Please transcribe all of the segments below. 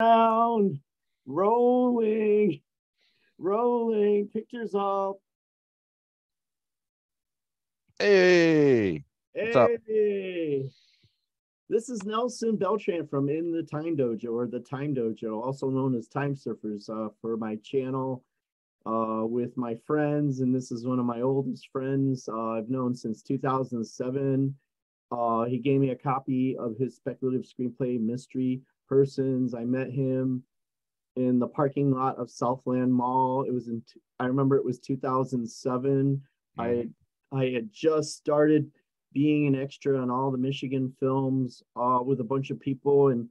Down, rolling, rolling, pictures up. Hey, what's up? Hey, this is Nelson Beltran from In the Time Dojo or the Time Dojo, also known as Time Surfers, for my channel with my friends. And this is one of my oldest friends I've known since 2007. He gave me a copy of his speculative screenplay, Mystery Persons. I met him in the parking lot of Southland Mall. I remember it was 2007. I Mhm. I had just started being an extra on all the Michigan films with a bunch of people in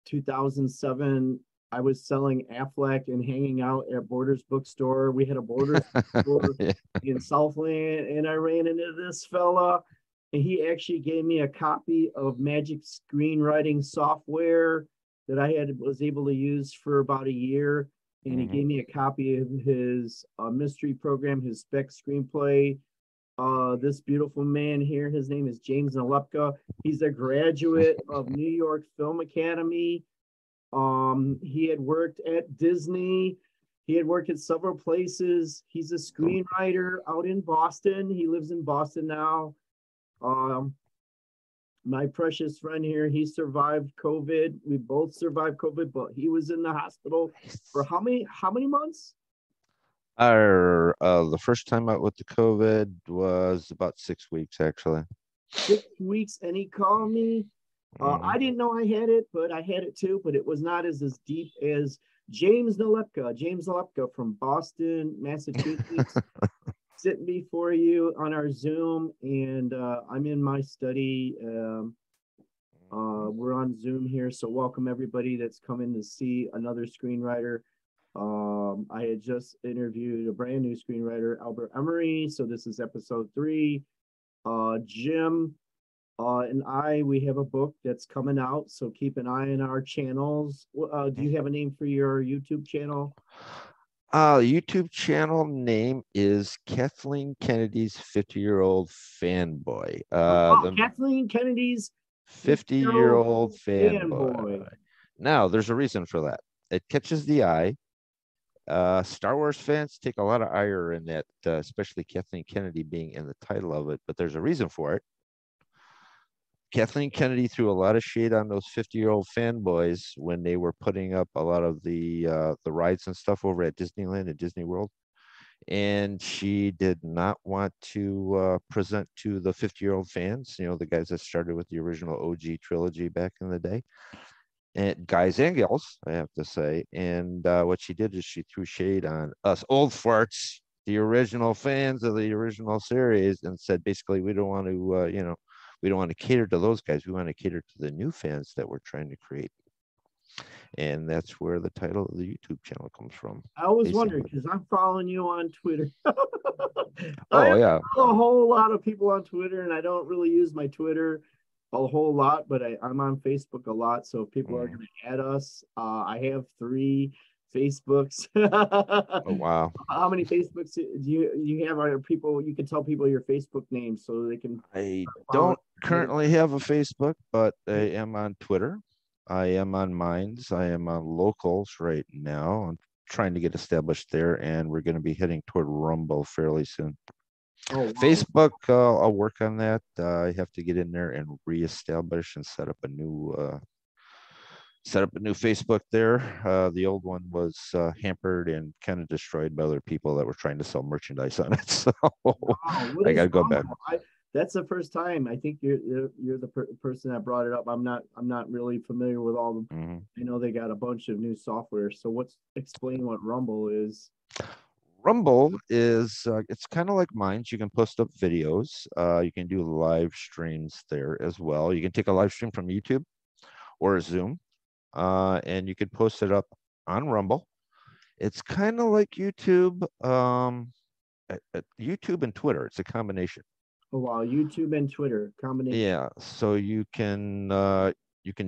2007. I was selling Affleck and hanging out at Borders Bookstore. We had a Borders bookstore Yeah. in Southland, and I ran into this fella, and he actually gave me a copy of Magic screenwriting software that I had was able to use for about a year. And he Mhm. gave me a copy of his mystery program, his spec screenplay. This beautiful man here, his name is James Nalepka. He's a graduate of New York Film Academy. He had worked at Disney. He had worked at several places. He's a screenwriter out in Boston. He lives in Boston now. Um, my precious friend here, he survived COVID. We both survived COVID, but he was in the hospital for Nice. how many months? The first time out with the COVID was about 6 weeks, actually. 6 weeks, and he called me. I Hmm. didn't know I had it, but I had it too. But it was not as deep as James Nalepka. James Nalepka from Boston, Massachusetts, sitting before you on our Zoom, and I'm in my study. We're on Zoom here, so welcome everybody that's coming to see another screenwriter. I had just interviewed a brand new screenwriter, Albert Emery. So this is episode 3. Jim and we have a book that's coming out, so keep an eye on our channels. Do you have a name for your YouTube channel? YouTube channel name is Kathleen Kennedy's 50-year-old fanboy. Oh, The Kathleen Kennedy's 50-year-old 50-year-old fanboy. fanboy. Now, there's a reason for that. It catches the eye. Star Wars fans take a lot of ire in that, especially Kathleen Kennedy being in the title of it, but there's a reason for it. Kathleen Kennedy threw a lot of shade on those 50-year-old fanboys when they were putting up a lot of the rides and stuff over at Disneyland and Disney World. And she did not want to present to the 50-year-old fans, the guys that started with the original OG trilogy back in the day, and guys and girls, I have to say. And what she did is she threw shade on us old farts, the original fans of the original series, and said basically we don't want to, we don't want to cater to those guys. We want to cater to the new fans that we're trying to create. And that's where the title of the YouTube channel comes from, I was wondering basically. because I'm following you on Twitter. I Oh yeah. follow a whole lot of people on Twitter, and I don't really use my Twitter a whole lot, but I'm on Facebook a lot. So if people are Mm. going to add us, I have 3 Facebooks. Oh wow. How many Facebooks do you have? Are people you can tell people your Facebook name so they can I follow don't you? currently have a Facebook, but I am on Twitter. I am on Minds. I am on Locals right now. I'm trying to get established there, and we're going to be heading toward Rumble fairly soon. Oh wow. Facebook, I'll work on that. I have to get in there and reestablish and set up a new Facebook there. The old one was hampered and kind of destroyed by other people that were trying to sell merchandise on it. So Wow, what I got is to go back. Rumble? That's the first time. I think you're the person that brought it up. I'm not really familiar with all of them. Mhm. I know they got a bunch of new software. So what's explain what Rumble is? Rumble is it's kind of like Minds. You can post up videos. You can do live streams there as well. You can take a live stream from YouTube or Zoom, and you can post it up on Rumble. It's kind of like YouTube, YouTube and Twitter. It's a combination. Oh wow, YouTube and Twitter combination. Yeah, so you can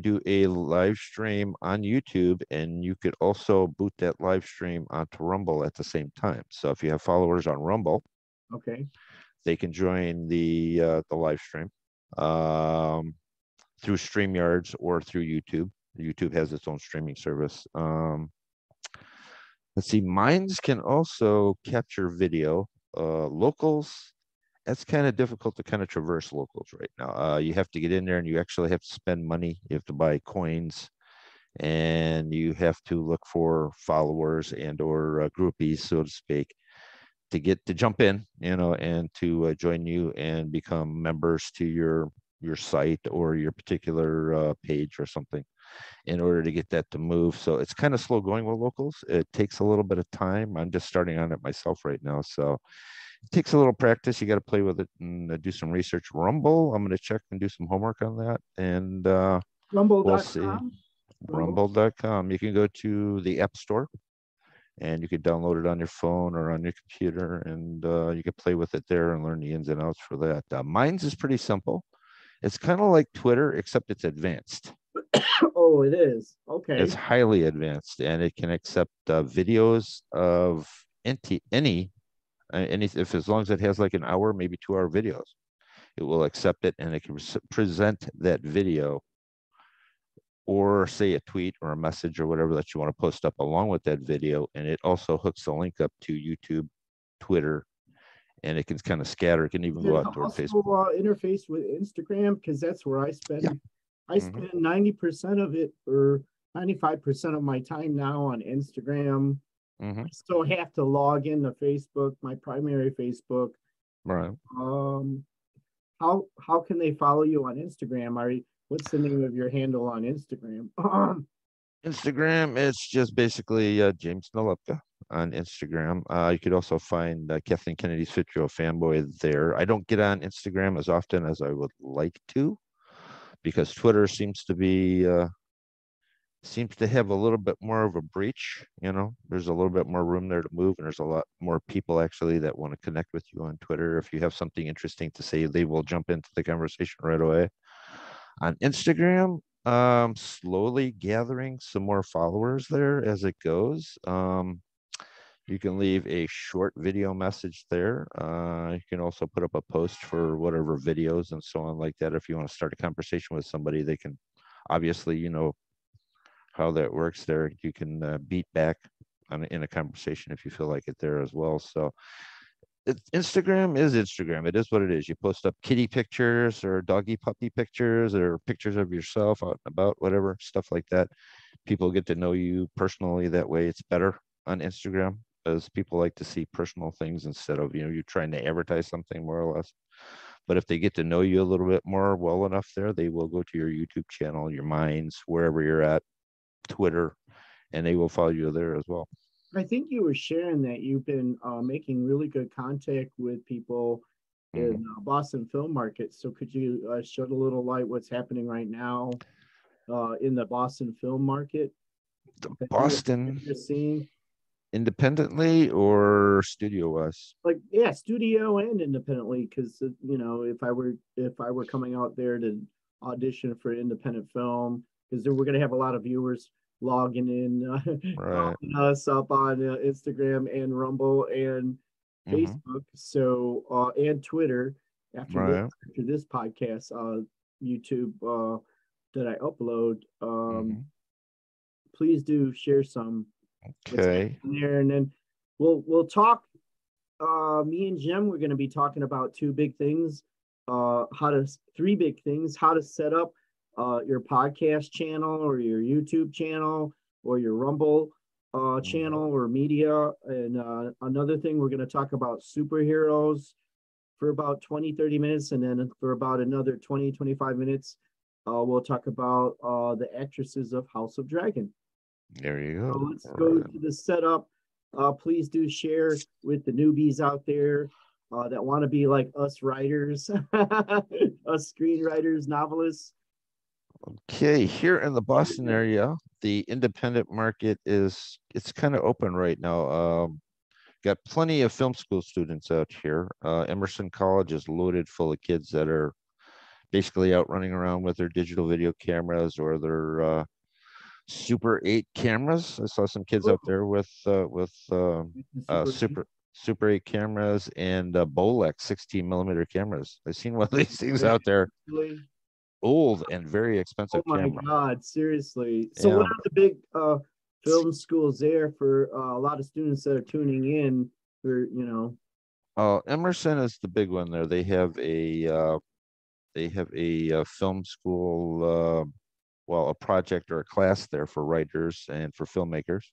do a live stream on YouTube, and you could also boot that live stream onto Rumble at the same time. So if you have followers on Rumble, Okay. they can join the live stream um, through StreamYards or through YouTube. YouTube has its own streaming service. Let's see, Minds can also capture video. Locals, that's kind of difficult to kind of traverse locals right now. You have to get in there and you actually have to spend money. You have to buy coins and you have to look for followers and or groupies, so to speak, to get to jump in, and to join you and become members to your site or your particular page or something in order to get that to move. So it's kind of slow going with locals. It takes a little bit of time. I'm just starting on it myself right now. So it takes a little practice. You got to play with it and do some research. Rumble, I'm going to check and do some homework on that. And we'll see. Rumble.com. Rumble.com. You can go to the App Store and you can download it on your phone or on your computer, and you can play with it there and learn the ins and outs for that. Mine's is pretty simple. It's kind of like Twitter, except it's advanced. Oh, it is. Okay. It's highly advanced, and it can accept videos of any, if as long as it has like an hour, maybe 2 hour videos, it will accept it, and it can present that video or say a tweet or a message or whatever that you want to post up along with that video. And it also hooks the link up to YouTube, Twitter, and it can kind of scatter. It can even go out toward Facebook. Interface with Instagram, because that's where I spend. Yeah. I spend 90% of it, or 95% of my time now on Instagram. I still have to log into Facebook, my primary Facebook. Right. How can they follow you on Instagram? What's the name of your handle on Instagram? Instagram, it's just basically James Nalepka on Instagram. You could also find Kathleen Kennedy's Fit Real Fanboy there. I don't get on Instagram as often as I would like to, because Twitter seems to have a little bit more of a breach. There's a little bit more room there to move, and there's a lot more people actually that want to connect with you on Twitter. If you have something interesting to say, they will jump into the conversation right away. On Instagram, slowly gathering some more followers there as it goes. You can leave a short video message there. You can also put up a post for whatever videos and so on like that. If you want to start a conversation with somebody, they can obviously, how that works there. You can beat back in a conversation if you feel like it there as well. So Instagram is Instagram. It is what it is. You post up kitty pictures or doggy puppy pictures or pictures of yourself out and about, whatever, stuff like that. People get to know you personally that way. It's better on Instagram, as people like to see personal things instead of, you trying to advertise something more or less. But if they get to know you a little bit more well enough there, they will go to your YouTube channel, your Minds, wherever you're at, Twitter, and they will follow you there as well. I think you were sharing that you've been making really good contact with people in Boston film market. So could you shed a little light what's happening right now in the Boston film market? Boston, you're seeing independently or studio wise? Studio and independently. Because if I were coming out there to audition for independent film, because we're going to have a lot of viewers logging in right. us up on Instagram and Rumble and Facebook, so and Twitter after this podcast, YouTube that I upload. Please do share some. Okay. There, and then we'll talk. Me and Jim, we're going to be talking about three big things. How to set up your podcast channel or your YouTube channel or your Rumble channel or media. And another thing, we're going to talk about superheroes for about 20-30 minutes. And then for about another 20-25 minutes, we'll talk about the actresses of House of Dragon. There you go. So let's go to the setup. Please do share with the newbies out there that want to be like us writers, us screenwriters, novelists. Okay, here in the Boston area, the independent market it's kind of open right now. Got plenty of film school students out here. Emerson College is loaded full of kids that are basically out running around with their digital video cameras or their Super 8 cameras. I saw some kids out there with Super 8 cameras and Bolex 16 millimeter cameras. I've seen one of these things out there. old and very Oh expensive my camera. God, seriously. So what Yeah. are the big film schools there for a lot of students that are tuning in for, Emerson is the big one there. They have a film school, well, a project or a class there for writers and for filmmakers.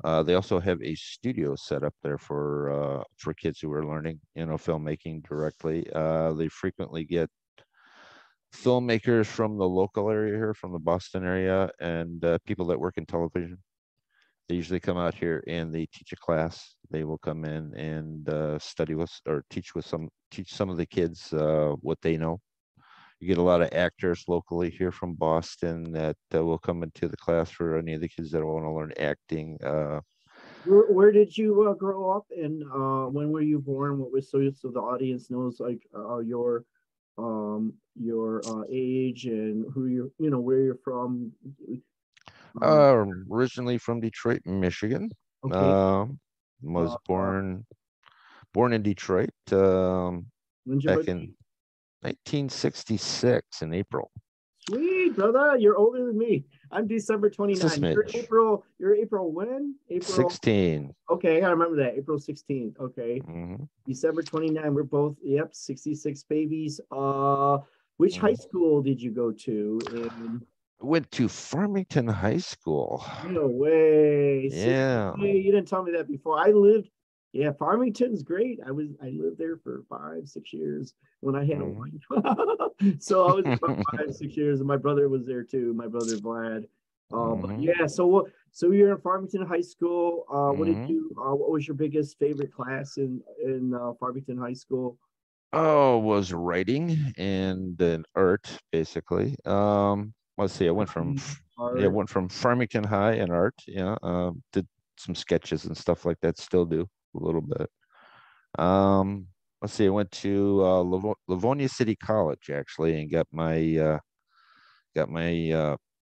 They also have a studio set up there for kids who are learning, filmmaking directly. They frequently get filmmakers from the local area here, from the Boston area, and people that work in television. They usually come out here and they teach a class. They will come in and study with or teach some of the kids what they know. You get a lot of actors locally here from Boston that will come into the class for any of the kids that want to learn acting. where did you grow up and when were you born? What was so the audience knows like your age and who where you're from. Um, Originally from Detroit, Michigan. okay. Um, Uh, was uh, born in Detroit when's your back birthday? in 1966 in April. Sweet, brother. You're older than me. I'm December It's a 29. smidge. You're April when? April. 16. Okay, I gotta remember that. April 16th. Okay. Mhm, December 29. We're both, yep, 66 babies. Which high mhm. school did you go to? And Went to Farmington High School. no way. Yeah. Seriously, you didn't tell me that before. Yeah, Farmington's great. I lived there for 5, 6 years when I had a Mhm. wife. So I was there about 5, 6 years, and my brother was there too. My brother Vlad. But Mhm. yeah, so you're in Farmington High School. Mhm. What was your biggest favorite class in Farmington High School? Oh, was writing and then art basically. Let's see. I Art. went from Farmington High and art. Yeah. Did some sketches and stuff like that. Still do a little bit. Um, let's see. I went to Livonia City College actually and got my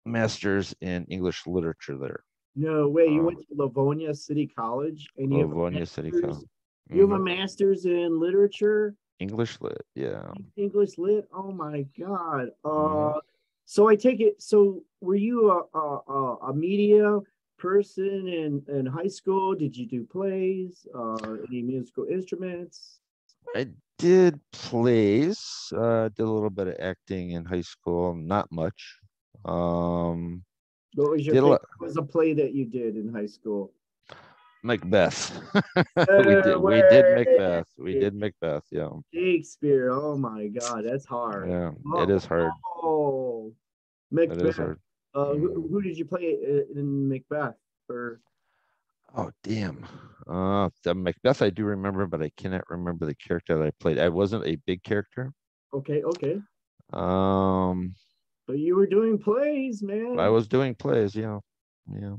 master's in English literature there. No way. You Um, went to Livonia City College, and Livonia City College. You have a Hmm. master's in literature. English lit. Yeah. English lit. Oh my God. Hmm. So I take it. So were you a media person in high school? Did you do plays? Any musical instruments? I did plays. Did a little bit of acting in high school. Not much. Um, What was your did a favorite? lot. What was a play that you did in high school? Macbeth. No We did way. Macbeth. We did Macbeth. Yeah. Shakespeare. Oh my God, that's hard. Yeah. It Oh, is hard. oh. It Macbeth. is hard. Who did you play in Macbeth? For Oh, damn. The Macbeth I do remember, but I cannot remember the character that I played. I wasn't a big character. okay, okay. Um, So you were doing plays, I man. was doing plays, yeah. Yeah.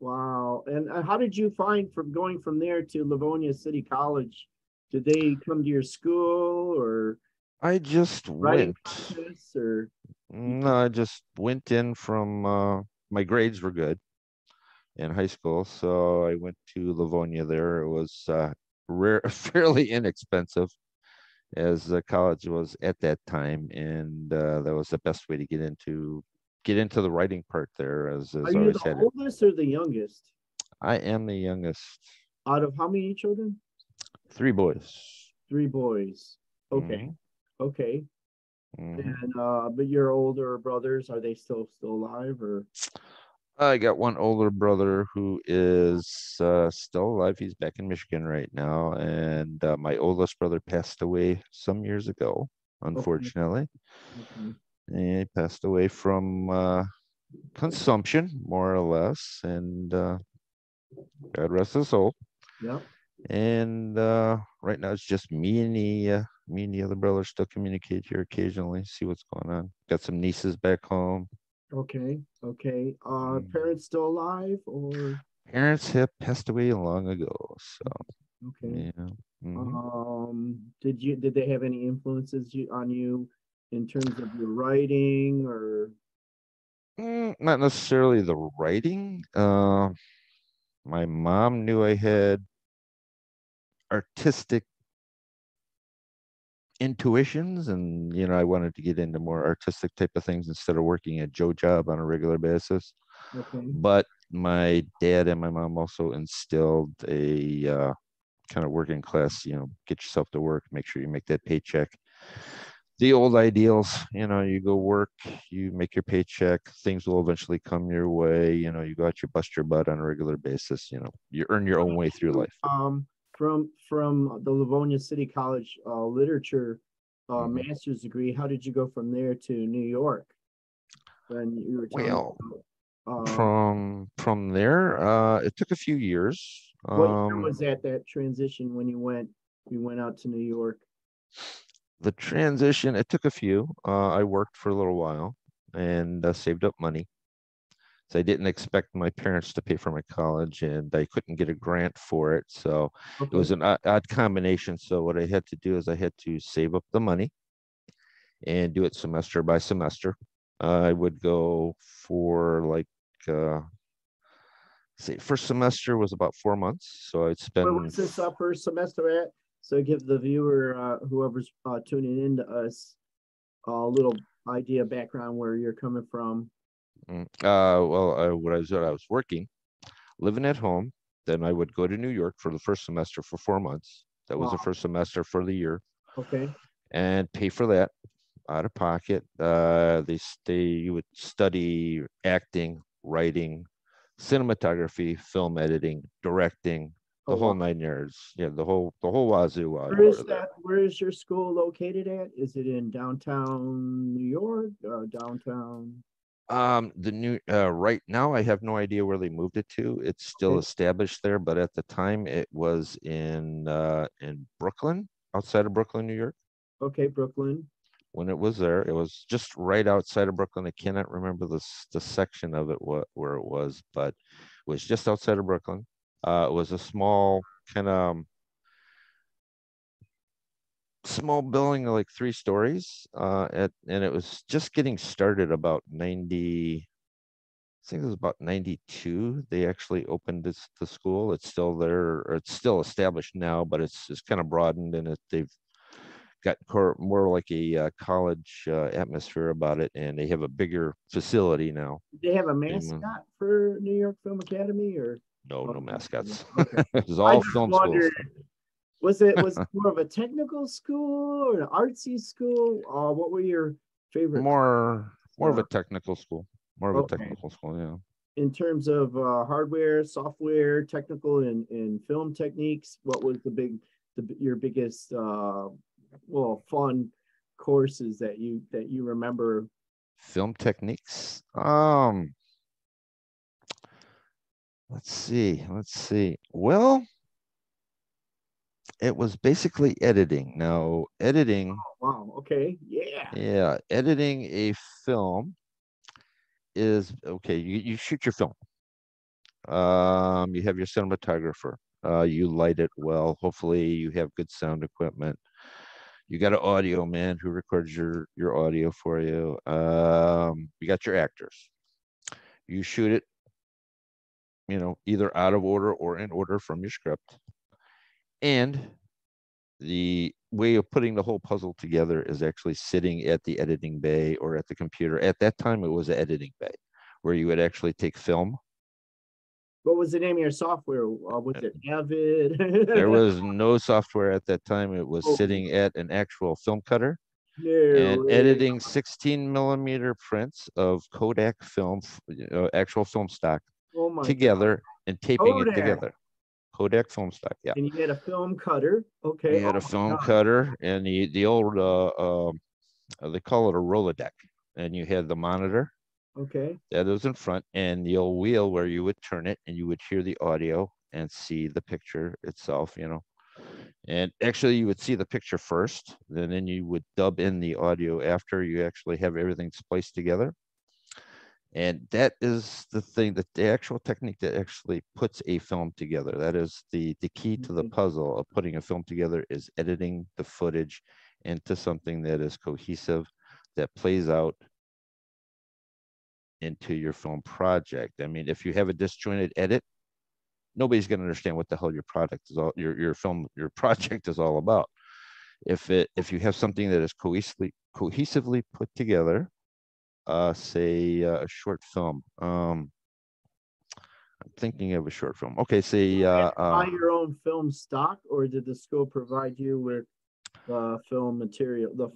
Wow. And how did you find from going from there to Livonia City College? Did they come to your school or I just writing went. contests or you No, just I just went in from my grades were good in high school, so I went to Livonia there. It was fairly inexpensive as college was at that time, and that was the best way to get into the writing part there. are As I you always the had it. oldest or the youngest? I am the youngest. Out of how many children? Three boys. Three boys. Okay. Hmm. Okay. Hmm. And but your older brothers, are they still alive or I got one older brother who is still alive. He's back in Michigan right now, and my oldest brother passed away some years ago, okay, unfortunately. okay. And he passed away from consumption, more or less, and God rest his soul. Yep. And right now it's just me and the other brother still communicate here occasionally, see what's going on. Got some nieces back home. Okay. Okay. Mm. Parents still alive or Parents have passed away long ago, so okay. yeah. Hmm. Did they have any influences on you in terms of your writing or Not necessarily the writing. My mom knew I had artistic intuitions, and I wanted to get into more artistic type of things instead of working a Joe job on a regular basis. Okay. But my dad and my mom also instilled a kind of working class, get yourself to work, make sure you make that paycheck. The old ideals, you go work, you make your paycheck, things will eventually come your way. You go out, you bust your butt on a regular basis. You earn your own way through life. From the Livonia City College literature Mhm. master's degree, how did you go from there to New York? When you were telling me Well, about, from there, it took a few years. what year was that transition when you went out to New York? The transition, it took a few. I worked for a little while and saved up money. So I didn't expect my parents to pay for my college, and I couldn't get a grant for it. So it Okay. was an odd combination. So what I had to do is I had to save up the money and do it semester by semester. I would go for like, uh, say, first semester was about 4 months. So I'd Where spend, was this first semester at? So give the viewer, whoever's tuning in to us, a little idea background where you're coming from. what I was working, living at home. Then I would go to New York for the first semester for 4 months. That was the Wow. first semester for the year, Okay. and pay for that out of pocket. You would study acting, writing, cinematography, film editing, directing, Oh the whole wow. 9 yards. Yeah, the whole wazoo while Where you is were there. that? Where is your school located at? Is it in downtown New York or downtown? The new right now I have no idea where they moved it to. It's still Okay. established there, but at the time it was in Brooklyn, outside of Brooklyn, New York. Okay, Brooklyn. When it was there, it was just right outside of Brooklyn. I cannot remember the section of it where it was, but it was just outside of Brooklyn. It was a kind of small building, like 3 stories. And it was just getting started about 90. I think it was about 92. They actually opened the school. It's still there, or it's still established now, but it's kind of broadened, and they've got more like a college atmosphere about it, and they have a bigger facility now. Did they have a And mascot for New York Film Academy or? no Okay. mascots. Okay. It was I all just film schools. wondered, was it more of a technical school or an artsy school? What were your favorite More of a classes? technical school. More of a Okay. technical school, yeah. In terms of hardware, software, technical, and film techniques, what was your biggest fun courses that you remember? Film techniques. Let's see. Let's see. Well, it was basically editing. Now, editing, Wow. Okay. Yeah. yeah, editing a film is okay. You shoot your film. You have your cinematographer. You light it well. Hopefully, you have good sound equipment. You got an audio man who records your audio for you. You got your actors. You shoot it, either out of order or in order from your script. And the way of putting the whole puzzle together is actually sitting at the editing bay or at the computer. At that time, it was an editing bay where you would actually take film. What was the name of your software? Was it There Avid? was no software at that time. It was Okay. sitting at an actual film cutter No and way. editing 16 millimeter prints of Kodak film, actual film stock Oh my God. together and taping it Kodak. together. Kodak film stock, yeah. And you had a film cutter. Okay. We Oh had a my film God. cutter and the old they call it a Rolodeck, and you had the monitor Okay. that was in front and the old wheel where you would turn it and you would hear the audio and see the picture itself, and actually you would see the picture first, then you would dub in the audio after you actually have everything spliced together. And that is the thing, that the actual technique that actually puts a film together. That is the key to the Okay. puzzle of putting a film together, is editing the footage into something that is cohesive, that plays out into your film project. I mean, if you have a disjointed edit, nobody's going to understand what the hell your product is all your film your project is all about. if you have something that is cohesively put together, say a short film. I'm thinking of a short film. Okay, say You had to buy your own film stock, or did the school provide you with the film material, the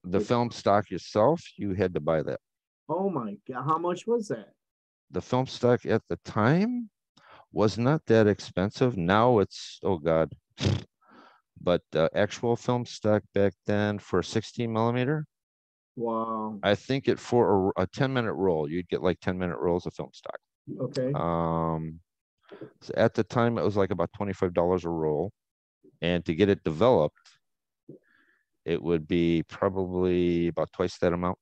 the film stock yourself, you had to buy that. oh my God, how much was that? The film stock at the time was not that expensive. Now it's, oh God. But actual film stock back then for 16 millimeter, Wow. I think it for a 10-minute roll, you'd get like 10-minute rolls of film stock. Okay. So at the time, it was like about $25 a roll. And to get it developed, it would be probably about twice that amount.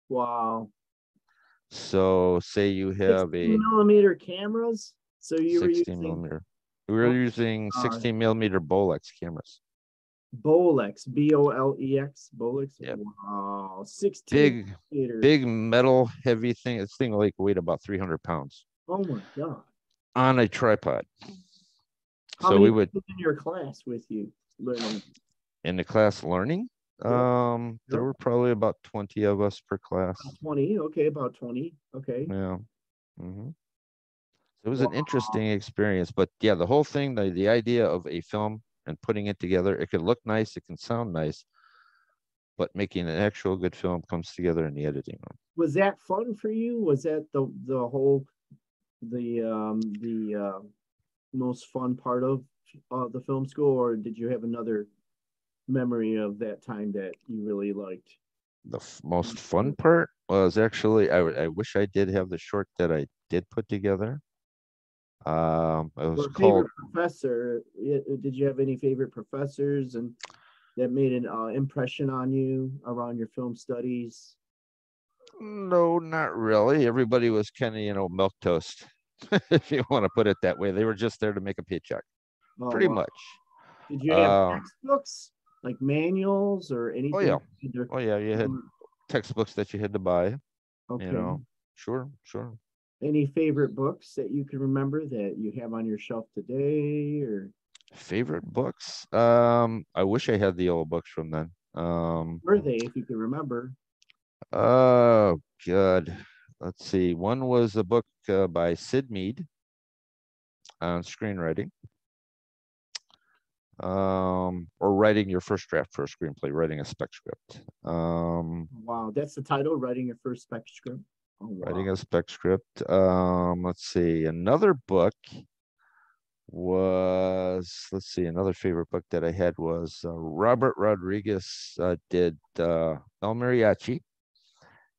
Wow. So say you have 16 a millimeter cameras. So you were 16 using millimeter. We were oh using God, 16 millimeter Bolex cameras. Bolex, Bolex, Bolex. Yep. Wow, 16 Big, millimeters. big metal heavy thing. This thing like weighed about 300 pounds Oh my God. on a tripod. How So many we would people in your class with you learning? in the class learning. Yep. There Yep. were probably about 20 of us per class. 20. Okay, about 20. Okay. Yeah. hmm It was an Wow. interesting experience, but yeah, the whole thing, the idea of a film and putting it together, it can look nice, it can sound nice, but making an actual good film comes together in the editing room. Was that fun for you? Was that the whole the most fun part of the film school, or did you have another memory of that time that you really liked? The most fun part was actually, I wish I did have the short that I did put together. It was Or favorite called professor? Did you have any favorite professors and that made an impression on you around your film studies? No, not really. Everybody was kind of, milk toast, if you want to put it that way. They were just there to make a paycheck, Oh pretty wow. much. Did you have Um, textbooks like manuals or oh anything? yeah, oh yeah. You had textbooks that you had to buy. You Okay. know, sure, sure. Any favorite books that you can remember that you have on your shelf today, or Favorite books? I wish I had the old books from then. were they, if you can remember? Oh God. Let's see. One was a book by Sid Mead on screenwriting. Or writing your first draft for a screenplay, writing a spec script. Wow, that's the title, writing your first spec script. Oh wow. Writing a spec script. Let's see. Another book was, let's see, another favorite book that I had was Robert Rodriguez did El Mariachi.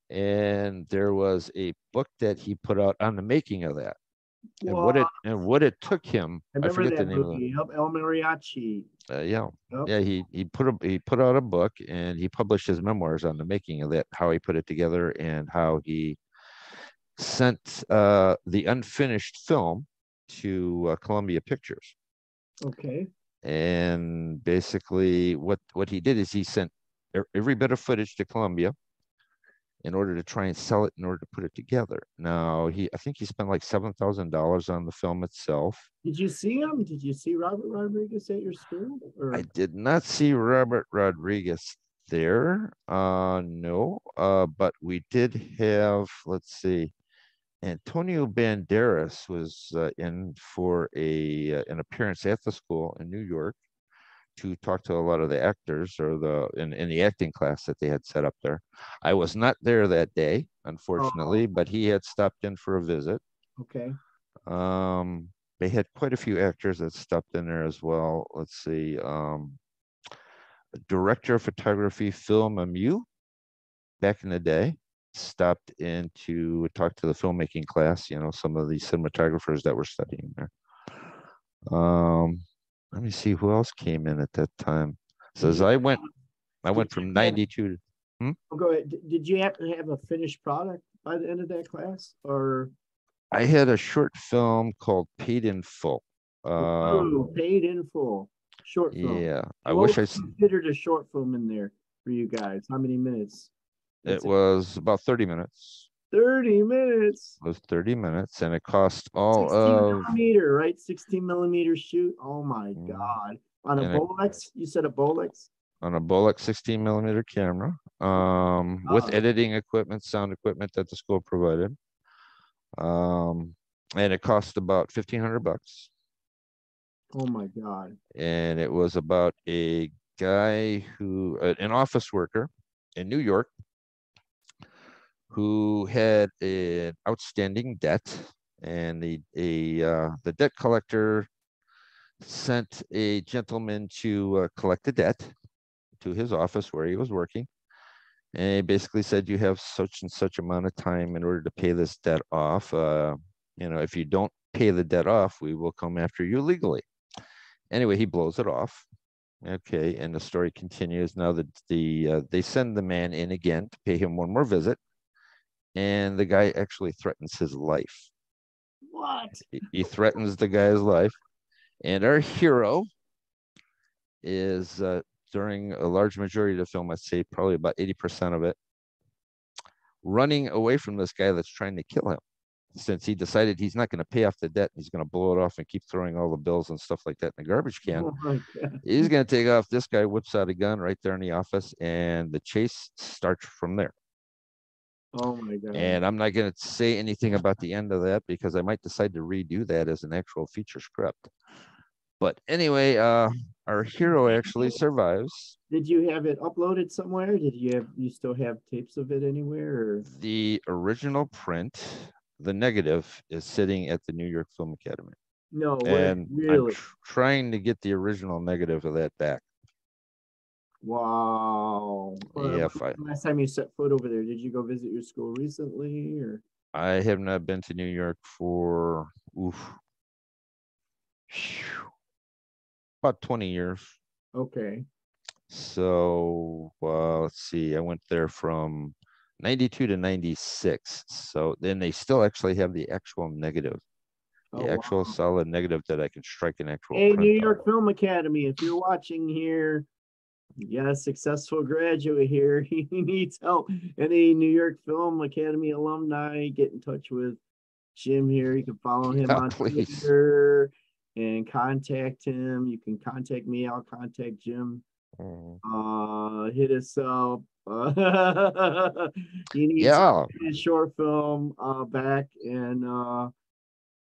And there was a book that he put out on the making of that. And Wow. what it took him, I I remember forget the that name of movie. Yep, El Mariachi. yeah. Yep. Yeah, he put out a book and he published his memoirs on the making of that, how he put it together and how he sent the unfinished film to Columbia Pictures. Okay. And basically what he did is he sent every bit of footage to Columbia in order to try and sell it, in order to put it together. Now I think he spent like $7,000 on the film itself. Did you see him? Did you see Robert Rodriguez at your school? I Or did not see Robert Rodriguez there. No. But we did have, let's see, Antonio Banderas was in for an appearance at the school in New York to talk to a lot of the actors or in the acting class that they had set up there. I was not there that day, oh, unfortunately, but he had stopped in for a visit. okay. Um, they had quite a few actors that stopped in there as well. Let's see. Director of photography Phil Mamu back in the day stopped in to talk to the filmmaking class, some of the cinematographers that were studying there. Let me see who else came in at that time. Did Says you I did went from you have 92 to go ahead. Did you have to have a finished product by the end of that class? Or I had a short film called Paid in Full. oh, paid in full short film. Yeah, I And what wish was considered a short film in there for you guys? How many minutes? it Let's say was about 30 minutes. 30 minutes. It was 30 minutes and it cost all 16 of millimeter, right? 16 millimeter shoot. Oh my mm, God. On a Bolex? You said a Bolex? On a Bolex 16 millimeter camera, with editing equipment, sound equipment that the school provided. And it cost about $1,500. Oh my God. And it was about a guy who, an office worker in New York, who had an outstanding debt, and the debt collector sent a gentleman to collect the debt to his office where he was working. And he basically said, you have such and such amount of time in order to pay this debt off. If you don't pay the debt off, we will come after you legally. Anyway, he blows it off. Okay, and the story continues. Now that they send the man in again to pay him one more visit, and the guy actually threatens his life. What? He threatens the guy's life, and our hero is during a large majority of the film, I'd say probably about 80% of it, running away from this guy that's trying to kill him, since he decided he's not going to pay off the debt. He's going to blow it off and keep throwing all the bills and stuff like that in the garbage can. Oh my God. He's going to take off. This guy whips out a gun right there in the office, and the chase starts from there. Oh my God. And I'm not going to say anything about the end of that because I might decide to redo that as an actual feature script. But anyway, our hero actually survives. Did you have it uploaded somewhere? You still have tapes of it anywhere? Or? The original print, the negative, is sitting at the New York Film Academy. No, and really? I'm trying to get the original negative of that back. Wow. Yeah, last time you set foot over there, did you go visit your school recently, or? I have not been to New York for about 20 years. Okay. So, let's see. I went there from 92 to 96. So then they still actually have the actual negative. The actual solid negative that I can strike an actual Hey, print New York on. Film Academy, if you're watching here, you got a successful graduate here. He needs help. Any New York Film Academy alumni, get in touch with Jim here. You can follow him on Twitter and contact him. You can contact me. I'll contact Jim. Hit us up. He needs his short film back, and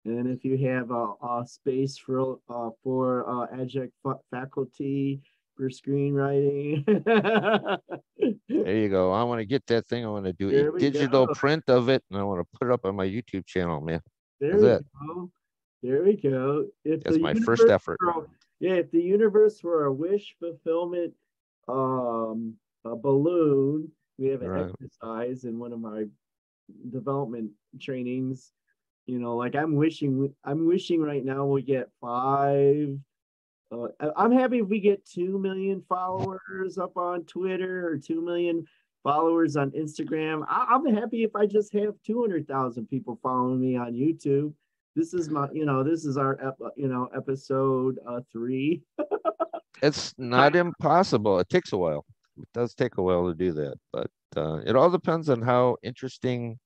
if you have a space for adjunct faculty for screenwriting. There you go. I want to get that thing. I want to do a digital print of it, and I want to put it up on my YouTube channel, man. There we go. There we go. That's my first effort. If the universe were a wish fulfillment a balloon, we have an exercise in one of my development trainings. Like I'm wishing right now we get 5. I'm happy if we get 2 million followers up on Twitter or 2 million followers on Instagram. I'm happy if I just have 200,000 people following me on YouTube. This is our episode 3. It's not impossible. It takes a while. It does take a while to do that, but it all depends on how interesting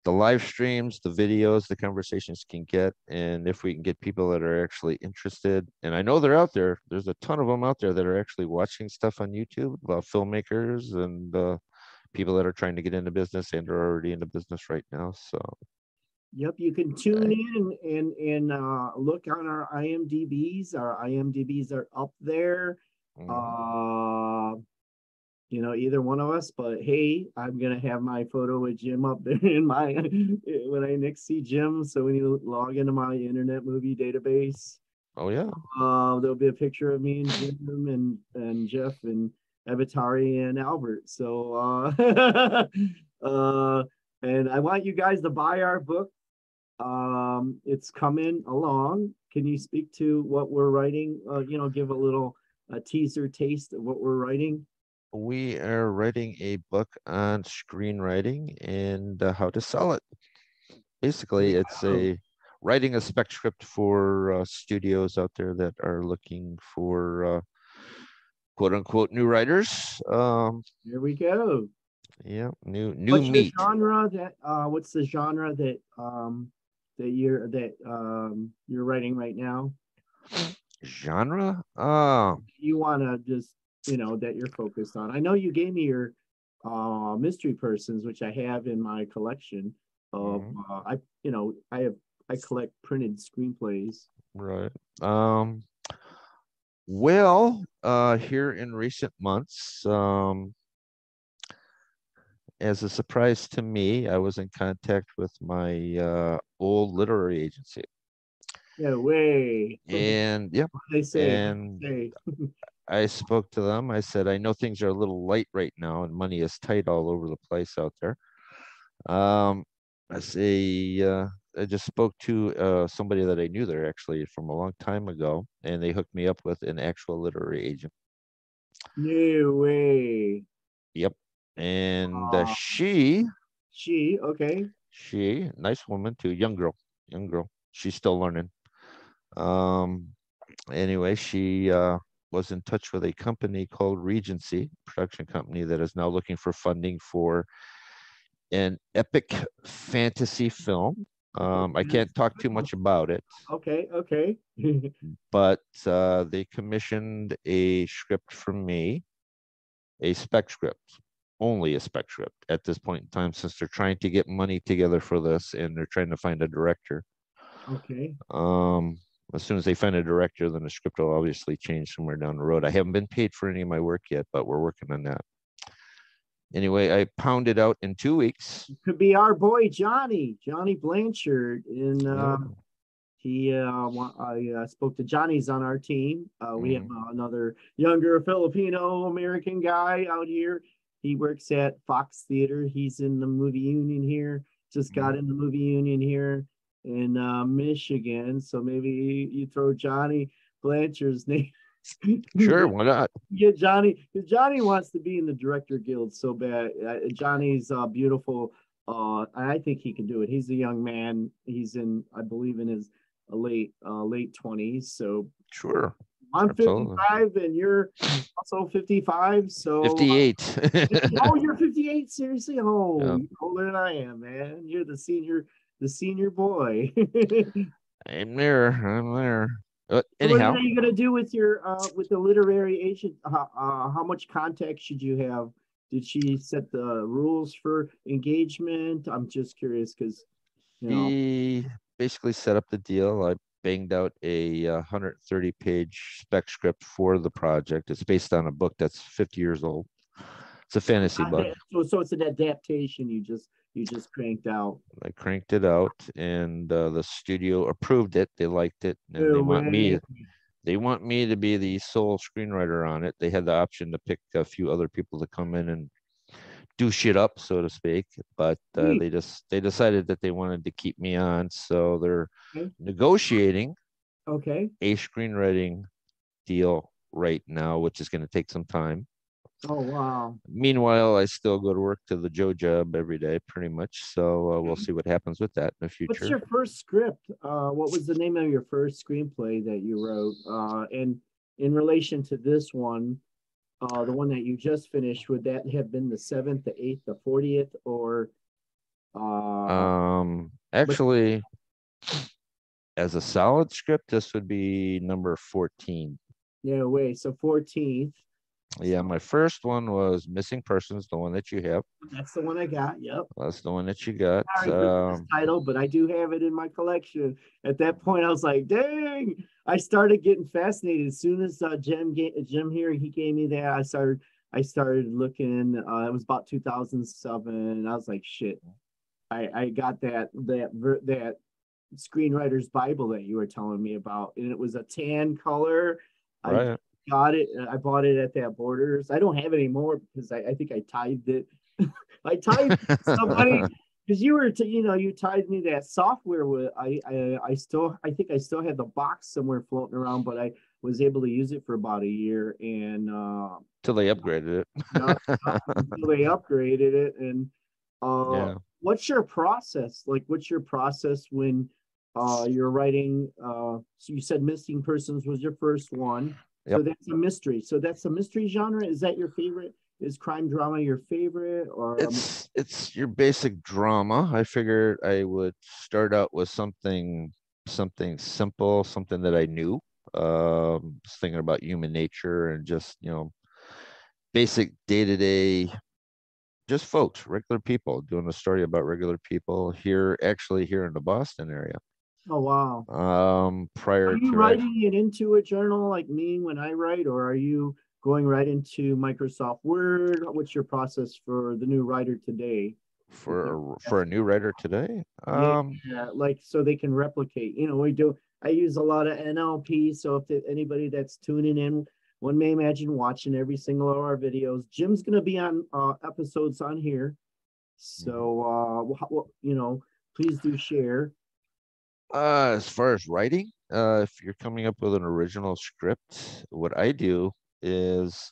the live streams, the videos, the conversations can get, and if we can get people that are actually interested. And I know they're out there. There's a ton of them out there that are actually watching stuff on YouTube about filmmakers and people that are trying to get into business and are already into business right now. So, yep, you can tune in and look on our IMDb's. Our IMDb's are up there. Either one of us, but hey, I'm gonna have my photo with Jim up there in my when I next see Jim. So when you log into my Internet Movie Database, there'll be a picture of me and Jim and Jeff and Avatari and Albert. So and I want you guys to buy our book. It's coming along. Can you speak to what we're writing? Give a teaser taste of what we're writing. We are writing a book on screenwriting and how to sell it. Basically, it's writing a spec script for studios out there that are looking for quote unquote new writers. Here we go. Yeah, new what's meat. What's the genre that you're writing right now? Genre? You want to just, that you're focused on. I know you gave me your mystery persons, which I have in my collection of, mhm, I collect printed screenplays. right. Well, here in recent months, as a surprise to me, I was in contact with my old literary agency. Yeah, way. And yep, They say, and say, I spoke to them. I said, I know things are a little light right now and money is tight all over the place out there. Um, I say, I just spoke to somebody that I knew there actually from a long time ago, and they hooked me up with an actual literary agent. no way. Yep. And Uh, she, okay. nice woman too, young girl. She's still learning. Um, anyway, she was in touch with a company called Regency, production company that is now looking for funding for an epic fantasy film. I can't talk too much about it, Okay, okay. but they commissioned a script from me, a spec script, only a spec script at this point in time, since they're trying to get money together for this and they're trying to find a director. Okay. Um, as soon as they find a director, then the script will obviously change somewhere down the road. I haven't been paid for any of my work yet, but we're working on that. Anyway, I pounded out in 2 weeks. Could be our boy Johnny Blanchard. And Yeah. I spoke to Johnny's on our team. We have Mhm. another younger Filipino American guy out here. He works at Fox Theater. He's in the movie union here. Just got Mhm. in the movie union here in Michigan. So maybe you throw Johnny Blanchard's name. Sure, why not? Get Johnny, because Johnny wants to be in the director guild so bad. Johnny's beautiful. I think he can do it. He's a young man. He's in, I believe, in his late 20s. So Sure, I'm absolutely. 55, and you're also 55. So 58. 50, oh, you're 58. Seriously? Oh, Yeah, you're older than I am, man. You're the senior boy. I'm there. I'm there. But So what are anyhow, you gonna do with the literary agent? How much contact should you have? Did she set the rules for engagement? I'm just curious because you know. he basically set up the deal. I banged out a 130-page spec script for the project. It's based on a book that's 50 years old. It's a fantasy book. So it's an adaptation. You just cranked out. I cranked it out, and the studio approved it. They liked it, and No way. they want me to be the sole screenwriter on it. They had the option to pick a few other people to come in and do shit up, so to speak. But Sweet. they decided that they wanted to keep me on, so they're Okay. negotiating Okay. a screenwriting deal right now, which is going to take some time. Oh wow. Meanwhile, I still go to work to the Joe job every day, pretty much. So we'll Okay. see what happens with that in the What's future. your first script? What was the name of your first screenplay that you wrote? And in relation to this one, the one that you just finished, would that have been the seventh, the eighth, the 40th, or but Actually, as a solid script, this would be number 14. yeah, wait, so 14th. Yeah, So my first one was Missing Persons, the one that you have. that's the one I got. Yep. That's the one that you got. Sorry for the title, but I do have it in my collection. At that point, I was like, dang, I started getting fascinated as soon as Jim here, he gave me that. I started looking. It was about 2007, and I was like, shit. I got that screenwriter's Bible that you were telling me about, and it was a tan color. I Right. got it. I bought it at that Borders. I don't have it anymore because I think I tithed it. I tithed somebody because you tithed me that software with I think I still have the box somewhere floating around, but I was able to use it for about a year, and Till they upgraded yeah, it. until they upgraded it. And uh, Yeah. what's your process? Like, what's your process when you're writing? So you said Missing Persons was your first one. So Yep. that's a mystery. So that's a mystery genre. Is that your favorite? Is crime drama your favorite? Or It's your basic drama. I figured I would start out with something simple, something that I knew. Just thinking about human nature and just, basic day-to-day, just folks, regular people, doing a story about regular people here, actually here in the Boston area. Oh, wow. Are Prior you to actually, writing it into a journal like me when I write, or are you going right into Microsoft Word? What's your process for the new writer today? If you for a new writer today. Yeah, like so they can replicate. We do. I use a lot of NLP. So if anybody that's tuning in, one may imagine watching every single of our videos. Jim's gonna be on episodes on here. So please do share. As far as writing, if you're coming up with an original script, what I do is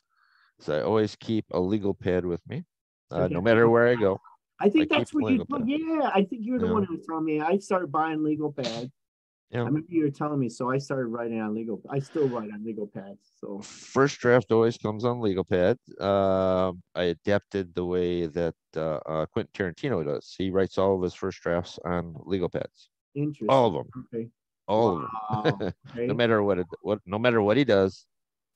I always keep a legal pad with me, Okay. no matter where I go. I I think keep that's a what you legal do. pad. Yeah, I think you're the You one know, who was telling me. I started buying legal pads. you I know, remember you were telling me, so I started writing on legal. I still write on legal pads. So first draft always comes on legal pad. I adapted the way that Quentin Tarantino does. He writes all of his first drafts on legal pads, all of interesting. them, Okay. all of Wow. them. No Okay. matter no matter what he does,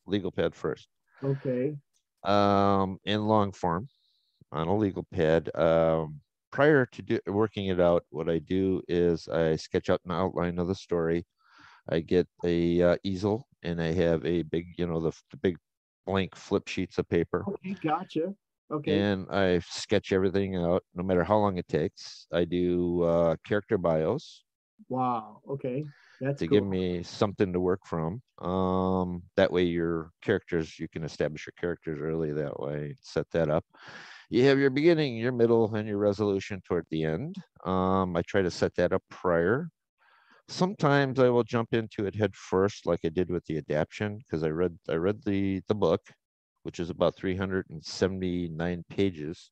legal pad first. Okay. In long form on a legal pad. Prior to working it out, what I do is I sketch out an outline of the story. I get a easel and I have a big, the big blank flip sheets of paper, Okay. Gotcha. Okay. and I sketch everything out, no matter how long it takes. I do character bios Wow. Okay. That's to give cool. me something to work from. That way, you can establish your characters early. That way, set that up. You have your beginning, your middle, and your resolution toward the end. I try to set that up prior. Sometimes I will jump into it head first, like I did with the adaptation, because I read the book, which is about 379 pages,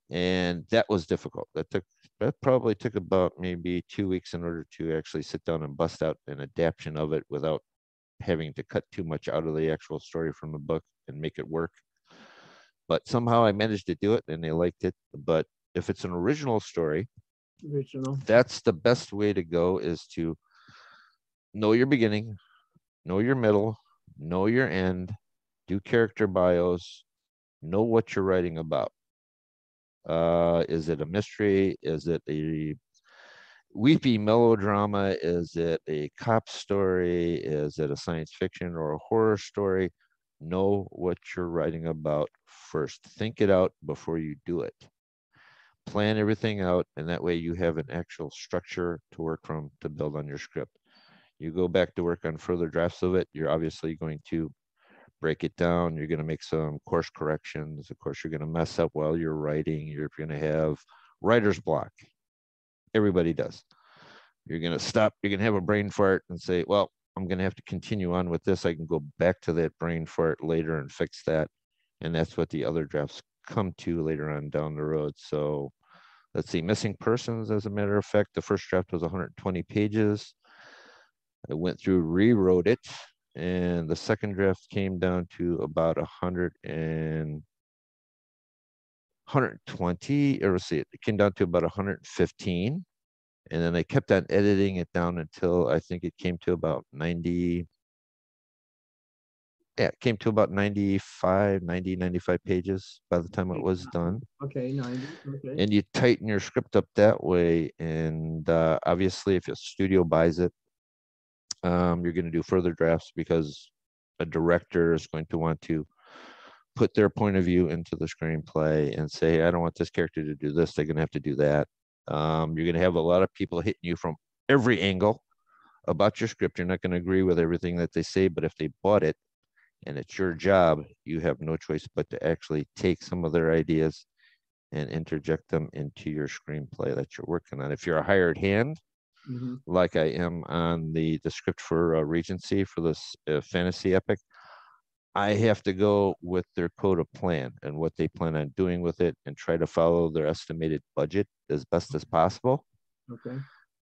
and that was difficult. That probably took about maybe 2 weeks in order to actually sit down and bust out an adaptation of it without having to cut too much out of the actual story from the book and make it work. But somehow I managed to do it and they liked it. But if it's an original story, Original. that's the best way to go, is to know your beginning, know your middle, know your end, do character bios, know what you're writing about. Is it a mystery? Is it a weepy melodrama? Is it a cop story? Is it a science fiction or a horror story? Know what you're writing about first. Think it out before you do it. Plan everything out, and that way you have an actual structure to work from to build on your script. You go back to work on further drafts of it, you're obviously going to break it down. You're going to make some course corrections. Of course, you're going to mess up while you're writing. You're going to have writer's block. Everybody does. You're going to stop. You're going to have a brain fart and say, well, I'm going to have to continue on with this. I can go back to that brain fart later and fix that. And that's what the other drafts come to later on down the road. So let's see, missing persons, as a matter of fact, the first draft was 120 pages. I went through, rewrote it, and the second draft came down to about 120, or let's see, it came down to about 115. And then I kept on editing it down until I think it came to about 90. Yeah, it came to about 95 pages by the time it was done. Okay. 90. Okay. And you tighten your script up that way. And obviously, if a studio buys it, you're going to do further drafts because a director is going to want to put their point of view into the screenplay and say, I don't want this character to do this. They're going to have to do that. You're going to have a lot of people hitting you from every angle about your script. You're not going to agree with everything that they say, but if they bought it and it's your job, you have no choice but to actually take some of their ideas and interject them into your screenplay that you're working on. If you're a hired hand, Mm-hmm. like I am on the script for Regency for this fantasy epic, I have to go with their code of plan and what they plan on doing with it and try to follow their estimated budget as best as possible. Okay.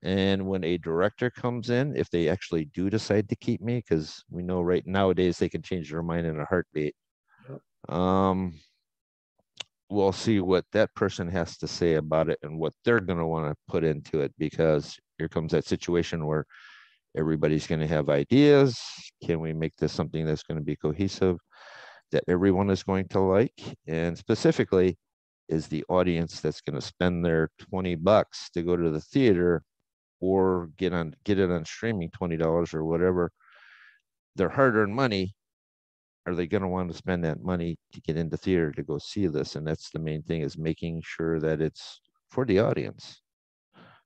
And when a director comes in, if they actually do decide to keep me, because we know right nowadays they can change their mind in a heartbeat, Yep. um, we'll see what that person has to say about it and what they're going to want to put into it, because here comes that situation where Everybody's going to have ideas. Can we make this something that's going to be cohesive, that everyone is going to like? And specifically, is the audience that's going to spend their $20 to go to the theater or get it on streaming, $20 or whatever, their hard-earned money, are they going to want to spend that money to get into theater to go see this? And that's the main thing, is making sure that it's for the audience.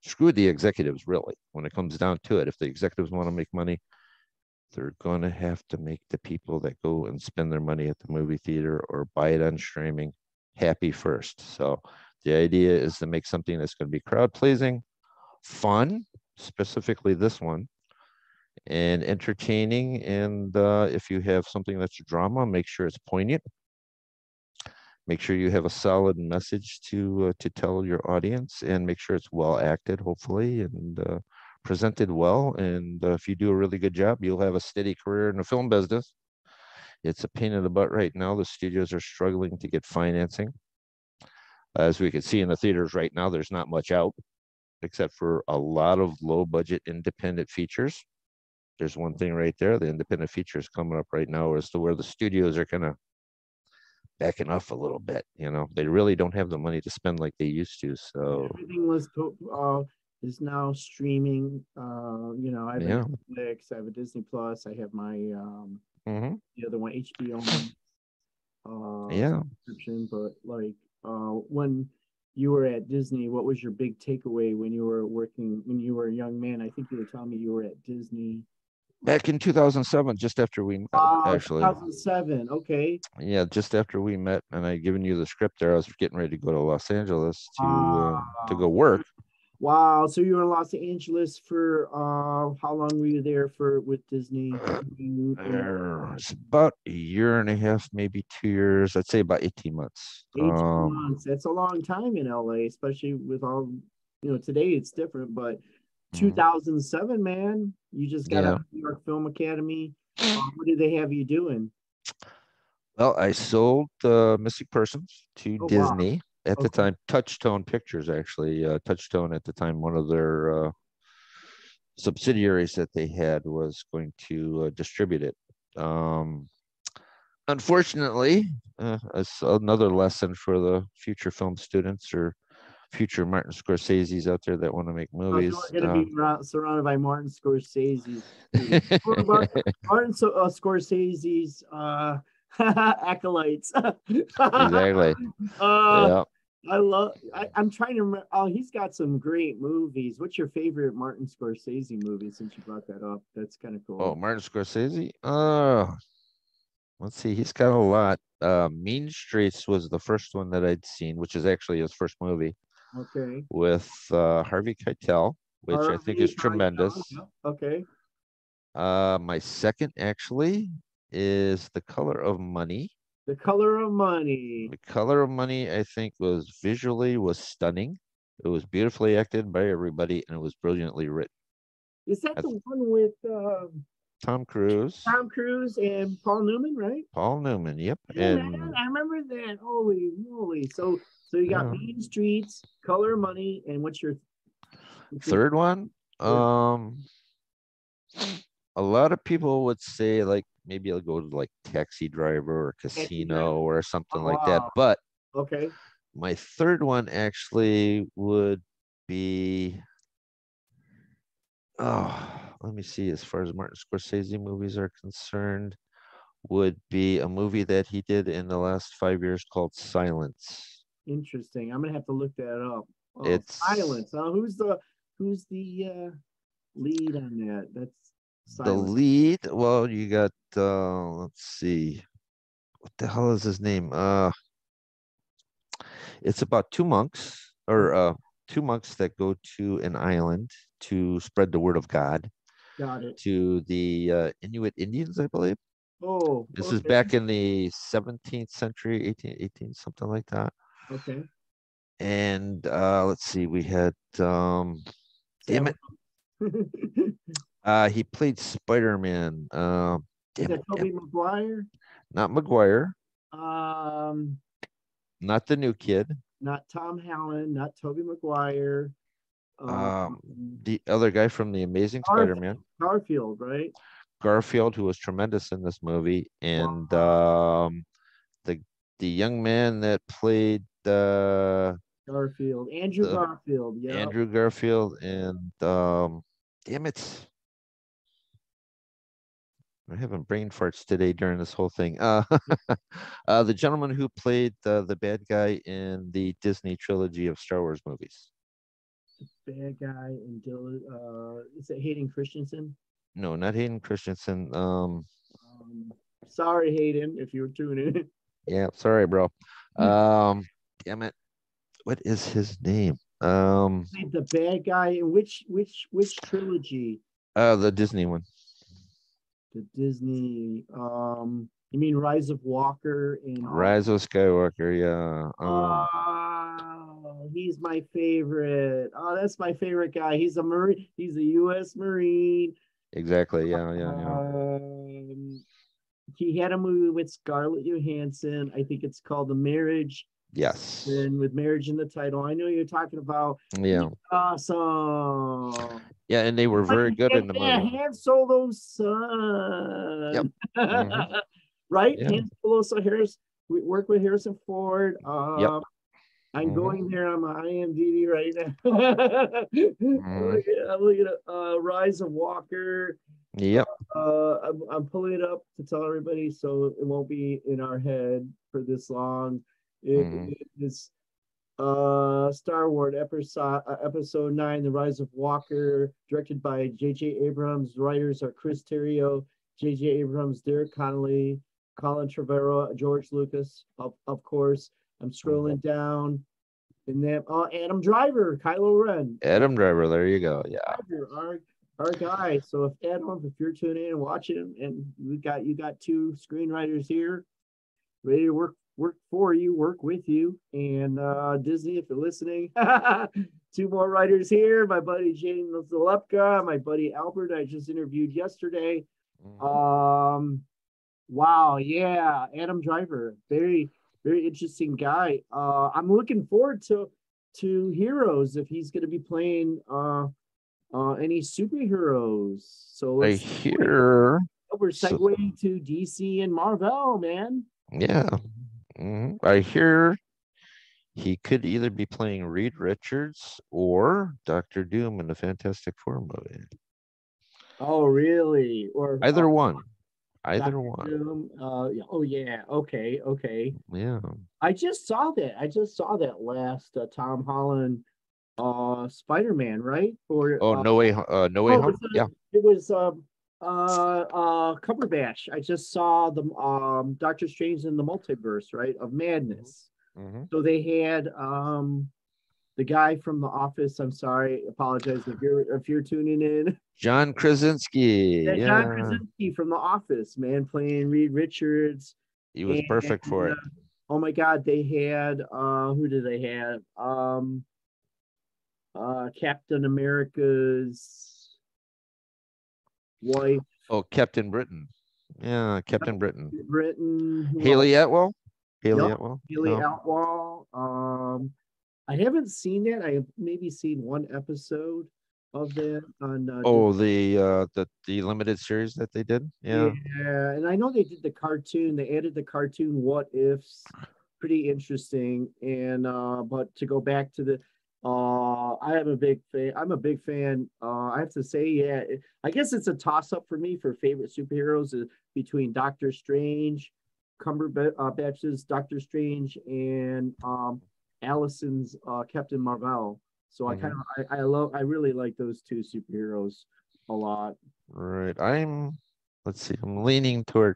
Screw the executives, really. When it comes down to it, if the executives want to make money, they're going to have to make the people that go and spend their money at the movie theater or buy it on streaming happy first. So the idea is to make something that's going to be crowd pleasing, fun, specifically this one, and entertaining. And if you have something that's a drama, make sure it's poignant. Make sure you have a solid message to tell your audience, and make sure it's well acted, hopefully, and presented well. And if you do a really good job, you'll have a steady career in the film business. It's a pain in the butt right now. The studios are struggling to get financing. As we can see in the theaters right now, there's not much out, except for a lot of low budget independent features. There's one thing right there. The independent features coming up right now as to where the studios are kind of backing off a little bit. You know, they really don't have the money to spend like they used to. So everything is now streaming. You know, I have a yeah. Netflix, I have a Disney Plus, I have my Mm-hmm. the other one, HBO Yeah. subscription. But like when you were at Disney, what was your big takeaway when you were working when you were a young man? I think you were telling me you were at Disney. Back in 2007, just after we met, actually. 2007. Okay. Yeah, just after we met, and I'd given you the script there. I was getting ready to go to Los Angeles to go work. Wow. So you were in Los Angeles for how long were you there for with Disney? It's about a year and a half, maybe 2 years. I'd say about 18 months. 18 months. That's a long time in LA, especially with all, you know, today it's different, but 2007, man, you just got out of New York Film Academy. What do they have you doing? Well, I sold Missing Persons to Disney. Wow. At the time, Touchstone Pictures, actually. Touchstone at the time, one of their subsidiaries that they had was going to distribute it. Unfortunately, it's another lesson for the future film students or future Martin Scorsese's out there that want to make movies. You're going to be surrounded by Martin Scorsese's. Martin Scorsese's acolytes. Exactly. Yeah. I'm trying to remember. Oh, he's got some great movies. What's your favorite Martin Scorsese movie, since you brought that up? That's kind of cool. Oh, Martin Scorsese? Let's see. He's got a lot. Mean Streets was the first one that I'd seen, which is actually his first movie. Okay. With Harvey Keitel, which I think is tremendous. Okay. My second actually is The Color of Money. The Color of Money. The Color of Money, I think, was stunning. It was beautifully acted by everybody, and it was brilliantly written. Is that the one with Tom Cruise? Tom Cruise and Paul Newman, right? Paul Newman, yep. Yeah, man, I remember that. Holy moly! So you got Mean Streets, Color of Money, and what's your third one? A lot of people would say, like, maybe I'll go to like Taxi Driver or Casino or something like that. But my third one actually would be, let me see, as far as Martin Scorsese movies are concerned, would be a movie that he did in the last 5 years called Silence. Interesting. I'm gonna have to look that up. It's Silence. Who's the lead on that? That's Silence. The lead. Well, you got let's see, what the hell is his name? It's about two monks that go to an island to spread the word of God. Got it. To the Inuit Indians, I believe. Oh, this is back in the 17th century, 18, something like that. Okay. And let's see, we had damn it. He played Spider-Man. Is that Tobey Maguire? Not Maguire. Not the new kid. Not Tom Holland. Not Tobey Maguire. Um, Um, the other guy from the Amazing Garf- Spider-Man, Garfield, right? Garfield, who was tremendous in this movie, and Wow. the the young man that played Garfield, Andrew the Garfield. Yep. Andrew Garfield, and damn it, I'm having brain farts today during this whole thing. The gentleman who played the bad guy in the Disney trilogy of Star Wars movies. Bad guy and Dylan. Is it Hayden Christensen? No, not Hayden Christensen. Um, Sorry, Hayden, if you were tuning Yeah, sorry, bro. in. Damn it. What is his name? Played the bad guy in which trilogy? The Disney one. The Disney. You mean Rise of Walker and Rise of Skywalker, yeah. he's my favorite. Oh, that's my favorite guy. He's a Marine. He's a U.S. Marine. Exactly, yeah. Um, he had a movie with Scarlett Johansson. I think it's called The Marriage. Yes. And with marriage in the title, I know you're talking about. He's Yeah. awesome. Yeah, and they were very good in the Yeah, movie. Han Solo's Yep. son. Hmm. Right? Yeah. Han Solo. So Harris, we work with Harrison Ford. Yep. I'm Hmm. going there on my IMDb right now. Hmm. I'm looking at Rise of Walker. Yep. I'm pulling it up to tell everybody so it won't be in our head for this long. Hmm. It is Star Wars episode 9, The Rise of Walker, directed by J.J. Abrams. Writers are Chris Terrio, J.J. Abrams, Derek Connolly, Colin Trevorrow, George Lucas, of course. I'm scrolling down, and then Adam Driver, Kylo Ren. Adam Driver, there you go. Yeah. Driver, our guy. So if Adam, if you're tuning in and watching, and you got two screenwriters here ready to work for you, work with you. And Disney, if you're listening, two more writers here. My buddy James Nalepka, my buddy Albert, I just interviewed yesterday. Mhm. Wow, yeah, Adam Driver, very interesting guy. I'm looking forward to Heroes if he's going to be playing any superheroes. So I let's hear. we're So, segueing to DC and Marvel, man. yeah. I hear he could either be playing Reed Richards or Doctor Doom in the Fantastic Four movie. Oh, really? Or Either one. Either Doctor one. Doom? Yeah, oh yeah. Okay, okay. Yeah. I just saw that. I just saw that last Tom Holland Spider-Man, right? Or Oh, No Way oh, Home. Yeah. it was Cumberbatch. I just saw the Doctor Strange in the Multiverse, right? Of Madness. Hmm. So they had the guy from The Office. I'm sorry, apologize if you're tuning in. John Krasinski. Yeah, John Yeah. Krasinski from The Office, man, playing Reed Richards. He was And perfect for it. oh my God, they had who did they have? Captain America's wife, Oh, Captain Britain. Yeah, Captain Britain. Britain. Who else? Haley Atwell. Haley Yep, Atwell. Billy No. Outlaw. I haven't seen that. I have maybe seen one episode of that on Oh, the limited series that they did. Yeah. yeah, and I know they did the cartoon. They added the cartoon What Ifs. Pretty interesting. And but to go back to the I am a big fan. I'm a big fan. I have to say, yeah, I guess it's a toss up for me for favorite superheroes between Doctor Strange, Cumberbatch's Doctor Strange, and Allison's Captain Marvel. So I kind Hmm. of I really like those two superheroes a lot. Right. Let's see, I'm leaning toward,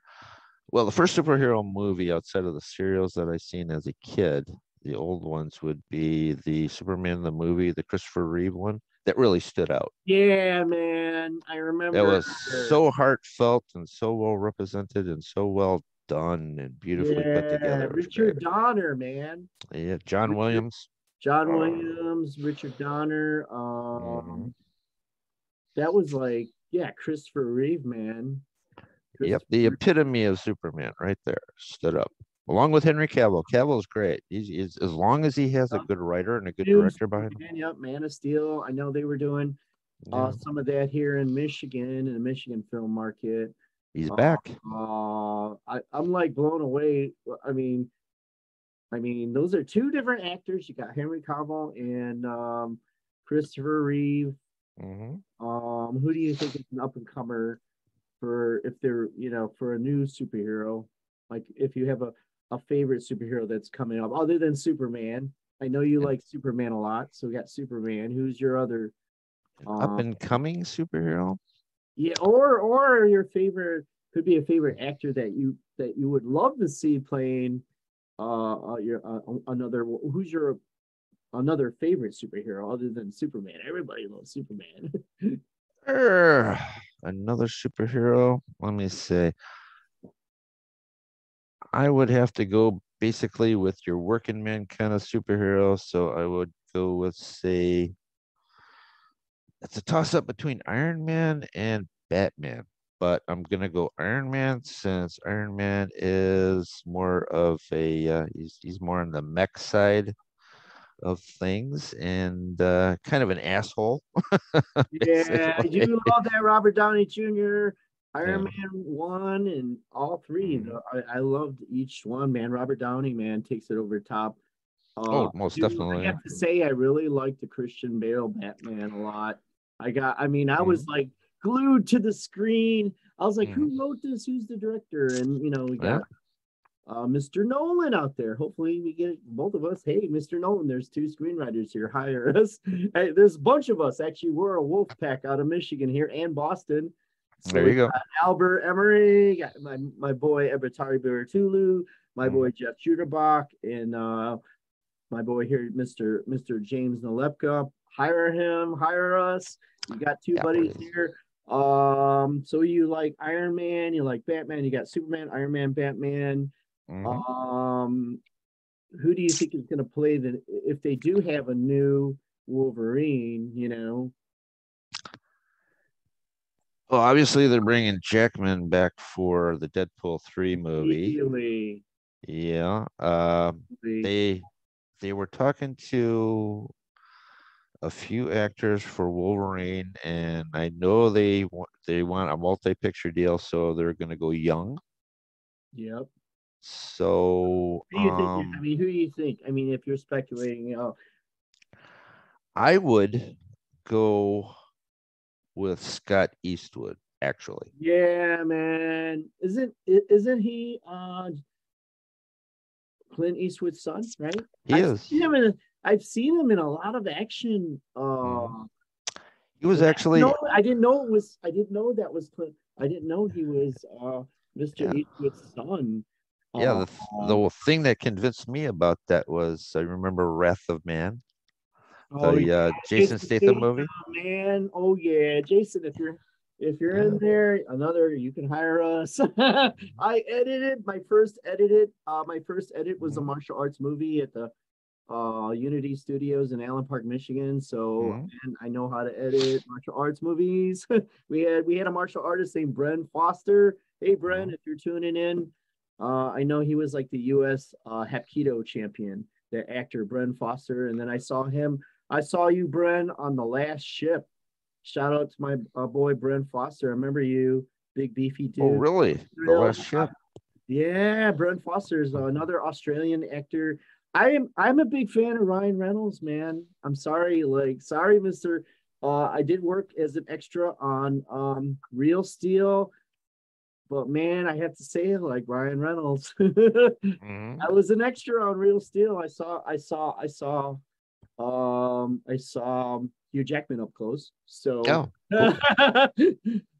well, the first superhero movie outside of the serials that I seen as a kid, the old ones would be the Superman the movie, the Christopher Reeve one, that really stood out. Yeah, man. I That remember. was so heartfelt and so well represented and so well done and beautifully put Yeah, together. It was great. Richard Donner, man. Yeah, John Richard, Williams. John Williams, Richard Donner. Mhm. That was like, yeah, Christopher Reeve, man. Yep, the Christopher. epitome of Superman right there. Stood up. along with Henry Cavill. Cavill's great. He's as long as he has a good writer and a good New director behind him. Superman, yep, Man of Steel. I know they were doing Yeah, some of that here in Michigan, in the Michigan film market. he's Uh, back. I'm like blown away. I mean, those are two different actors. You got Henry Cavill and Christopher Reeve. Hmm. Who do you think is an up and comer for if they're for a new superhero? Like if you have a favorite superhero that's coming up other than Superman. I know you An like Superman a lot, so we got Superman. Who's your other? up Um, and coming superhero. yeah, or your favorite could be a favorite actor that you would love to see playing your another who's your another favorite superhero other than Superman. Everybody loves Superman. Err, another superhero. Let me say. I would have to go basically with your working man kind of superhero. So I would go with, say, it's a toss up between Iron Man and Batman, but I'm gonna go Iron Man since Iron Man is more of a he's more on the mech side of things and kind of an asshole, Yeah, I basically. do love that Robert Downey Jr. Iron Yeah. Man 1 and all three. Mhm. I loved each one, man. Robert Downey, man, takes it over top. Oh, most I definitely. have to say, I really like the Christian Bale Batman a lot. I mean, I was Mhm. like glued to the screen. I was like, Mhm. who wrote this? Who's the director? And, we Yeah, got Mr. Nolan out there. Hopefully, we get both of us. Hey, Mr. Nolan, there's two screenwriters here. Hire us. Hey, there's a bunch of us. Actually, we're a wolf pack out of Michigan here and Boston. So there we you go. got Albert Emery, got my boy Ebertari Beratulu, my boy Mhm. Jeff Juderbach, and my boy here, Mr. James Nalepka. Hire us. You got two Yeah, buddies please. here. So you like Iron Man, you like Batman, you got Superman, Iron Man, Batman. Mhm. Um, who do you think is going to play the if they do have a new Wolverine? Well, obviously they're bringing Jackman back for the Deadpool 3 movie. Really, Yeah. really, They they were talking to a few actors for Wolverine, and I know they want a multi-picture deal, so they're gonna go young. yep. So Who do you think? I mean, who do you think? I mean, if you're speculating, I would go with Scott Eastwood, actually. yeah, man, isn't he Clint Eastwood's son? Right? He is. I've seen him in a lot of action. Mhm. He was And actually, I didn't know that was Clint. I didn't know he was Mr. yeah. Eastwood's son. Yeah, Uh, the thing that convinced me about that was I remember Wrath of Man, Oh yeah, the Jason Jason Statham Statham, movie. man. Oh yeah, Jason. If you're Yeah. in there, you can hire us. I edited my first edited. My first edit was a Mhm. martial arts movie at the Unity Studios in Allen Park, Michigan. So Mhm. and I know how to edit martial arts movies. We had a martial artist named Bren Foster. Hey Bren, Mhm. if you're tuning in, I know he was like the U.S. Hapkido champion, the actor Bren Foster. And then I saw you, Bren, on The Last Ship. Shout out to my boy Bren Foster. I remember you, big beefy Oh, dude. really? The Last Ship. Yeah, Bren Foster is another Australian actor. I'm a big fan of Ryan Reynolds, man. I'm sorry, sorry, Mister. I did work as an extra on Real Steel, but man, I have to say, like Ryan Reynolds, Mhm. I was an extra on Real Steel. I saw Hugh Jackman up close. So, Oh,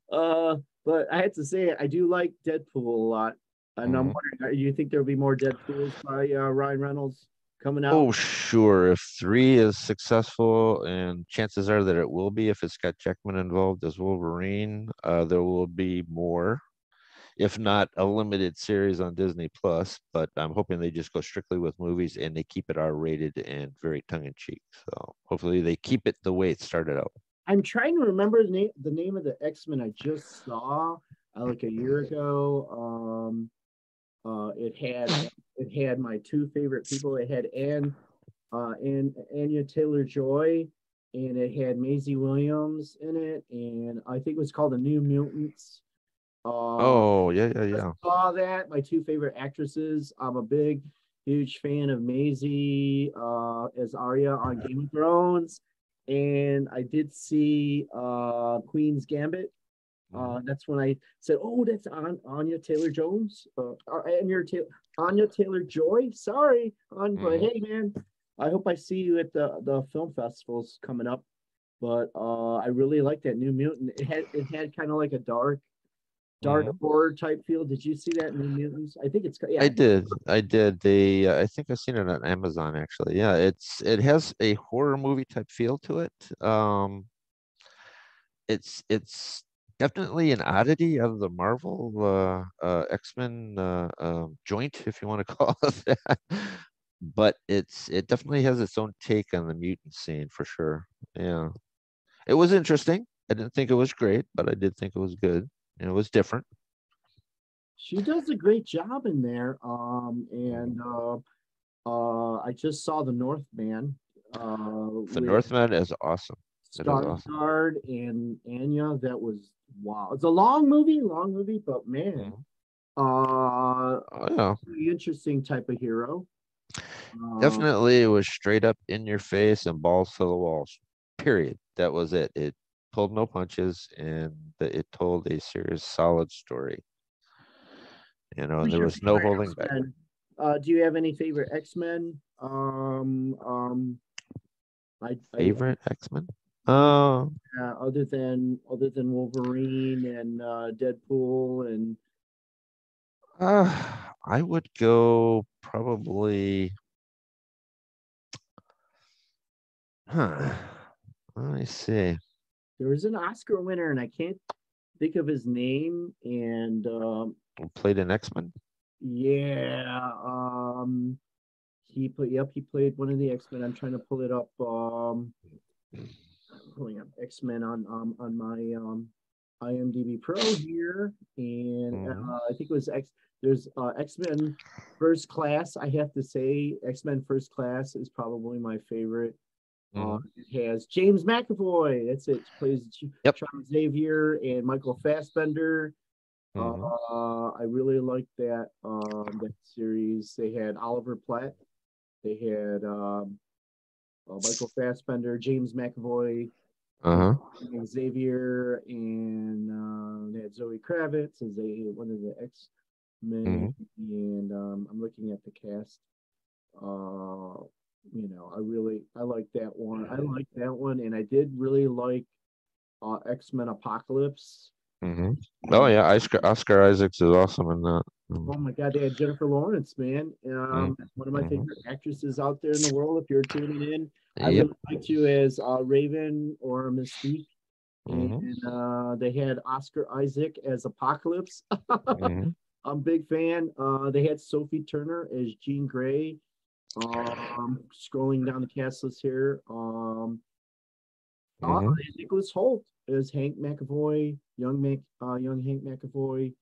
cool. but I have to say, I do like Deadpool a lot. And I'm Mhm. wondering, do you think there'll be more Deadpools by Ryan Reynolds coming out? Oh, sure. If 3 is successful, and chances are that it will be if it's got Jackman involved as Wolverine, there will be more, if not a limited series on Disney Plus. But I'm hoping they just go strictly with movies and they keep it R-rated and very tongue-in-cheek. So hopefully they keep it the way it started out. I'm trying to remember the name of the X-Men I just saw like a year ago. It had It had my two favorite people. It had Anya Taylor-Joy, and it had Maisie Williams in it, and I think it was called The New Mutants. Oh, yeah, yeah, Just yeah. saw that. My two favorite actresses. I'm a huge fan of Maisie as Arya on Game of Thrones, and I did see Queen's Gambit. That's when I said, "Oh, that's Anya Taylor Jones, Anya Taylor Joy." Sorry, but hey, man, I hope I see you at the film festivals coming up. But I really like that New Mutant. It had kind of like a dark Mhm. horror type feel. Did you see that New Mutants? I think it's yeah. I did. I did. They I think I've seen it on Amazon actually. Yeah, it has a horror movie type feel to it. It's definitely an oddity of the Marvel X-Men joint, if you want to call it that. But it definitely has its own take on the mutant scene for sure. Yeah. It was interesting. I didn't think it was great, but I did think it was good. And it was different. She does a great job in there. Mhm. And I just saw The Northman The with Northman is awesome. It is awesome. Skarsgård and Anya. That was wow. It's a long movie, but man, Mhm. Oh, yeah. really interesting type of hero. Uh, Definitely it was straight up in your face and balls to the walls. Period. That was it. It pulled no punches and it told a serious, solid story. And who's there your was no favorite holding back. X-Men? Do you have any favorite X-Men? I Favorite X-Men? yeah, Uh, other than Wolverine and Deadpool and I would go probably, huh. Let me see. there was an Oscar winner and I can't think of his name and Who played an X-Men? yeah, he played one of the X-Men. I'm trying to pull it up. Pulling up X-Men on my IMDb Pro here, and Mhm. I think it was X. There's X-Men First Class. I have to say, X-Men First Class is probably my favorite. Mhm. It has James McAvoy. That's it. Plays Yep. Charles Xavier and Michael Fassbender. Mhm. I really like that series. They had Oliver Platt. They had Michael Fassbender, James McAvoy, Uh-huh. Xavier, and they had Zoe Kravitz as one of the X Men. Mhm. And I'm looking at the cast. Uh, I like that one. I like that one, and I did really like X Men Apocalypse. Mhm. Oh Uh, yeah, Oscar Isaacs is awesome in that. oh my God, they had Jennifer Lawrence, man. Mhm. One of my Mhm. favorite actresses out there in the world. If you're tuning in, I Yep. really liked you as Raven or Mystique. Mhm. And they had Oscar Isaac as Apocalypse. Mhm. I'm a big fan. They had Sophie Turner as Jean Grey. Scrolling down the cast list here. Mhm. Nicholas Holt as Hank McAvoy, young Hank McAvoy.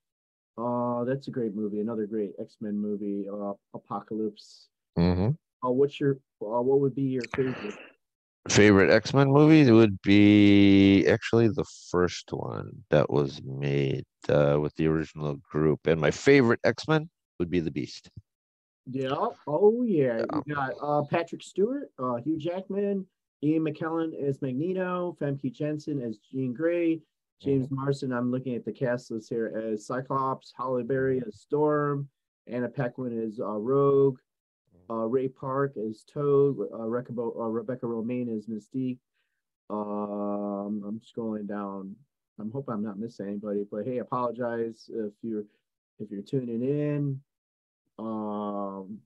That's a great movie. Another great X-Men movie. Apocalypse. Mhm. What would be your favorite? Favorite X-Men movie would be actually the first one that was made with the original group. And my favorite X-Men would be the Beast. Yeah. Oh yeah. Yeah. You got Patrick Stewart, Hugh Jackman, Ian McKellen as Magneto, Famke Jensen as Jean Grey, James Mhm. Marsden. I'm looking at the cast list here as Cyclops, Halle Berry as Storm, Anna Paquin as Rogue, Ray Park as Toad, Rebecca Romaine as Mystique. I'm scrolling down. I hope I'm not missing anybody, but hey, apologize if you're tuning in.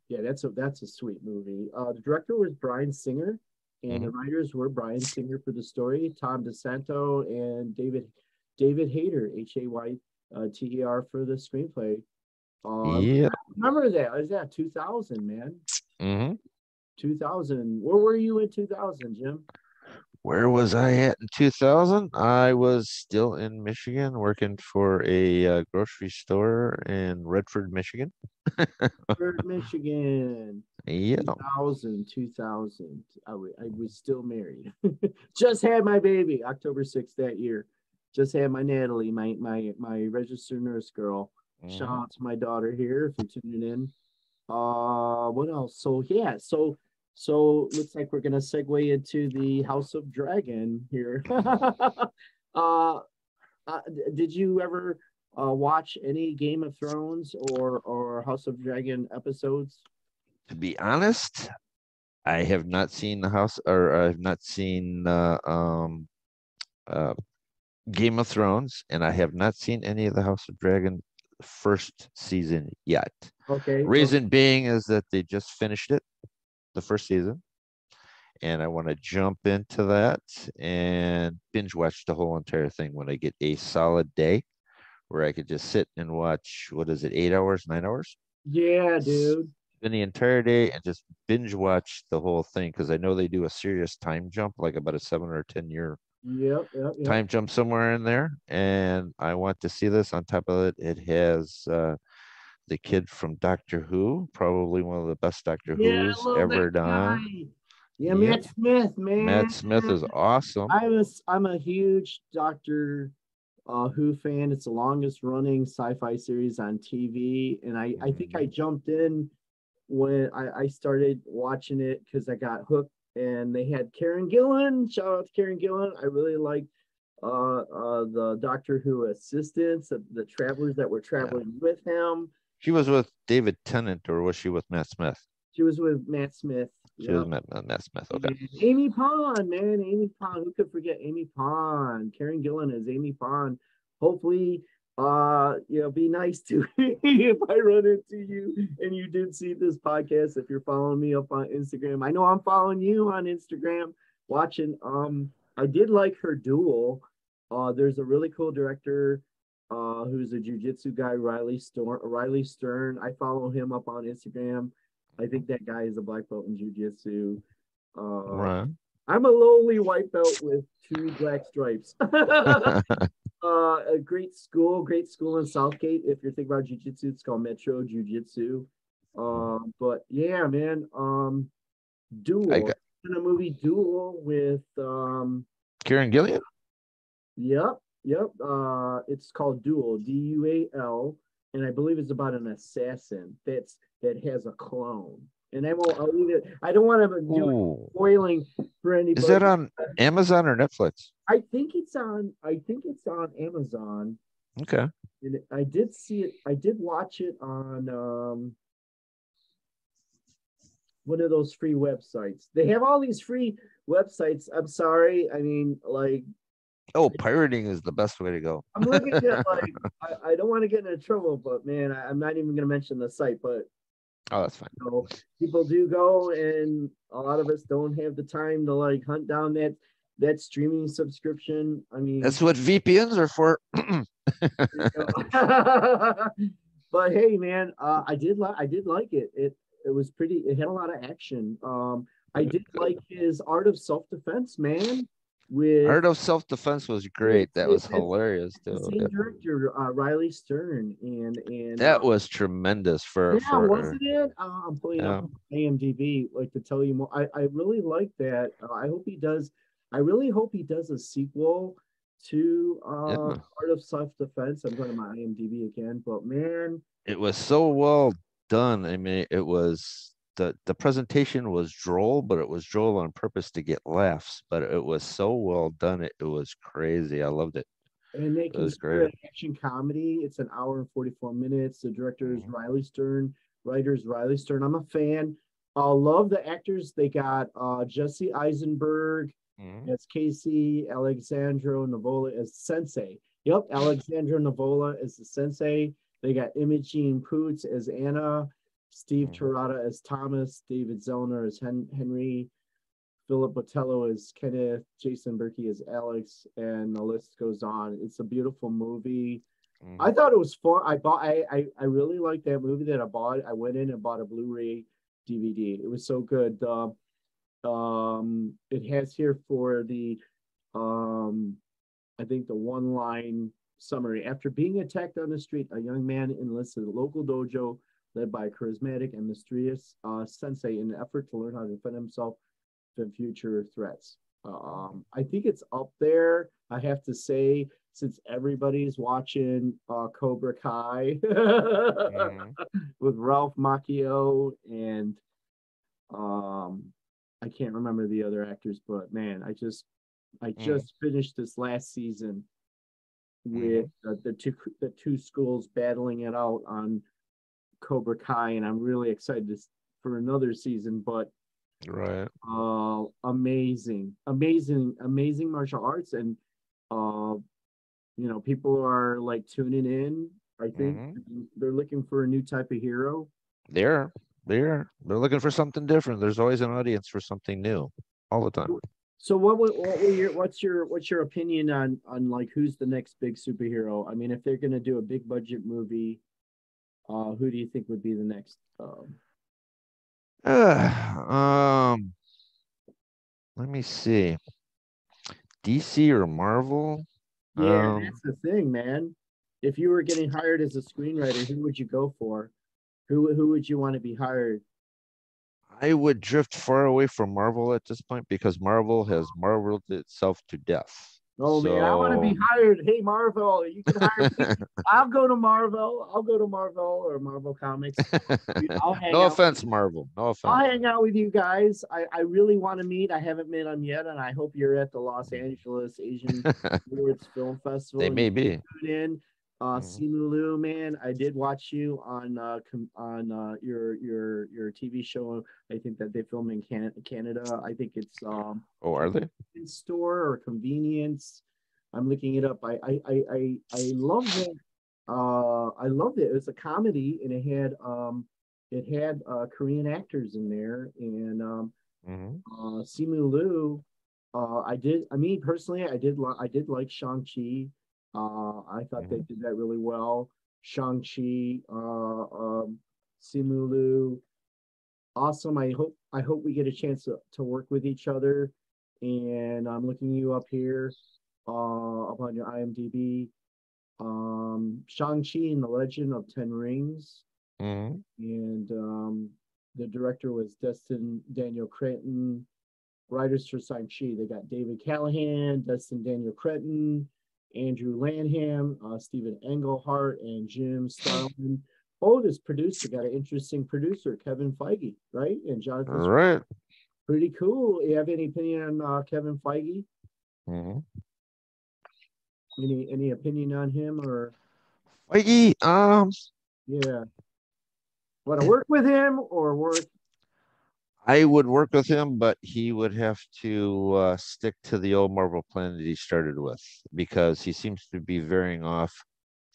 Yeah, that's a sweet movie. The director was Brian Singer, and the Mhm. writers were Brian Singer for the story, Tom DeSanto, and David Hayter, Hayter for the screenplay. Yep. Remember that? Was that 2000, man? Mhm. 2000. Where were you in 2000, Jim? Where was I at in 2000? I was still in Michigan working for a grocery store in Redford, Michigan. Redford, Michigan. Yeah. 2000. I was still married. Just had my baby October 6th that year. Just had my Natalie, my registered nurse girl. Shout Mhm. out to my daughter here if you're tuning in. What else? So yeah, so looks like we're gonna segue into the House of Dragon here. uh, did you ever watch any Game of Thrones or House of Dragon episodes? To be honest, I have not seen the house, or I have not seen uh, Game of Thrones, and I have not seen any of the House of Dragon first season yet. Okay, okay. Reason being is that they just finished it, the first season, and I want to jump into that and binge watch the whole entire thing when I get a solid day where I could just sit and watch, what is it, 8 hours, 9 hours? Yeah, dude. Spend the entire day and just binge watch the whole thing because I know they do a serious time jump, like about a 7 or 10 year Yep. time jump somewhere in there. And I want to see this. On top of it, it has the kid from Doctor Who, probably one of the best Doctor Yeah, I Who's love that ever done. guy. Yeah, Yep. Matt Smith, Matt man. Smith is awesome. I'm a huge Doctor Who fan. It's the longest running sci-fi series on TV, and I think I Mhm. jumped in when I started watching it because I got hooked. And they had Karen Gillan. Shout out to Karen Gillan. I really liked the Doctor Who assistants, the travelers that were Yeah. traveling with him. She was with David Tennant, or was she with Matt Smith? She was with Matt Smith. She was Yep. Matt Smith. Okay. And Amy Pond, man, Amy Pond. Who could forget Amy Pond? Karen Gillan is Amy Pond. Hopefully, be nice to me if I run into you and you did see this podcast. If you're following me up on Instagram, I know I'm following you on Instagram. Watching, I did like her duel. There's a really cool director, who's a jujitsu guy, Riley Stern. I follow him up on Instagram. I think that guy is a black belt in jujitsu. Uh, Right. I'm a lowly white belt with 2 black stripes. A great school in Southgate. If you're thinking about jujitsu, it's called Metro Jiu-Jitsu. But yeah, man. I Duel. got In a movie Duel with Kieran Gillian. yep. It's called Duel, Dual, and I believe it's about an assassin that has a clone. And I'll leave it. I don't want to do it Ooh. spoiling for Is that anybody. on Amazon or Netflix? I think it's on Amazon. Okay. And I did see it. I did watch it on one of those free websites. They have all these free websites. I'm sorry. I mean, like, Oh, pirating is the best way to go. I'm looking at, like, I don't want to get into trouble, but man, I'm not even going to mention the site. But Oh, that's fine. people do go, and a lot of us don't have the time to like hunt down that streaming subscription. I mean, That's what VPNs are for. but hey, man, I did like it. It was pretty. It had a lot of action. I did like his Art of Self Defense, man. With Art of Self-Defense was great. it's That was it's it's hilarious the too. same director, Riley Stern, and That was tremendous yeah, for wasn't it? I'm pulling up yeah. IMDb like to tell you more. I really like that. I hope he does. I really hope he does a sequel to Yeah. Art of Self Defense. I'm going to my IMDb again, but man, It was so well done. I mean, it was the presentation was droll, but it was droll on purpose to get laughs. But it was so well done. It was crazy. I loved it. and they It was consider great. it action comedy. It's an hour and 44 minutes. The director is Mhm. Riley Stern, writers Riley Stern. I'm a fan. I love the actors. They got Jesse Eisenberg Mhm. as Casey, Alexandro Nivola as Sensei. Yep, Alexandro Nivola as the Sensei. They got Imogene Poots as Anna, Steve Mhm. Terada as Thomas, David Zellner as Henry, Philip Botello as Kenneth, Jason Berkey as Alex, and the list goes on. It's a beautiful movie. I Mhm. thought it was fun. I really liked that movie that I bought. I went in and bought a Blu-ray DVD. It was so good. it has here for the I think the one line summary. After being attacked on the street, a young man enlisted a local dojo led by a charismatic and mysterious sensei in an effort to learn how to defend himself from future threats. I think it's up there. I have to say, since everybody's watching Cobra Kai Mhm. with Ralph Macchio and um, I can't remember the other actors, but man, I Mhm. just finished this last season with Mhm. the two schools battling it out on Cobra Kai, and I'm really excited for another season. But Right. amazing martial arts, and uh, people are like tuning in. I think Mhm. they're looking for a new type of hero. They're they're looking for something different. There's always an audience for something new all the time. So what's your opinion on like who's the next big superhero? I mean, if they're gonna do a big budget movie, who do you think would be the next? Um, let me see. DC or Marvel? Yeah, Um, that's the thing, man. If you were getting hired as a screenwriter, who would you go for? Who would you want to be hired? I would drift far away from Marvel at this point because Marvel has marveled itself to death. Oh man, I want to be So, hired. Hey Marvel, you can hire me. I'll go to Marvel. I'll go to Marvel or Marvel Comics. I'll hang no out. offense, Marvel. No I'll offense. hang out with you guys. I really want to meet. I haven't met them yet, and I hope you're at the Los Angeles Asian Awards Film They Festival and may you be. tune in. Mhm. Simu Liu, man, I did watch you on your TV show. I think that they film in Canada. I think it's Oh, are they? convenience store or convenience. I'm looking it up. I loved it. I loved it. It was a comedy, and it had Korean actors in there, and Hmm. Simu Liu. I did. I mean, personally, I did like Shang Chi. I thought they Hmm. did that really well. Shang Chi, Simu Liu, awesome. I hope we get a chance to work with each other. And I'm looking you up here, up on your IMDb. Shang Chi and the Legend of Ten Rings, Hmm. and the director was Destin Daniel Cretton. Writers for Shang-Chi, they got David Callahan, Destin Daniel Cretton, Andrew Lanham, Stephen Englehart, and Jim Starlin. Oh, this producer got an interesting producer, Kevin Feige, right? And All Jonathan. right. Pretty cool. You have any opinion on Kevin Feige? Hmm. Any opinion on him or Feige, yeah? Want to work with him or work? I would work with him, but he would have to stick to the old Marvel plan that he started with because he seems to be veering off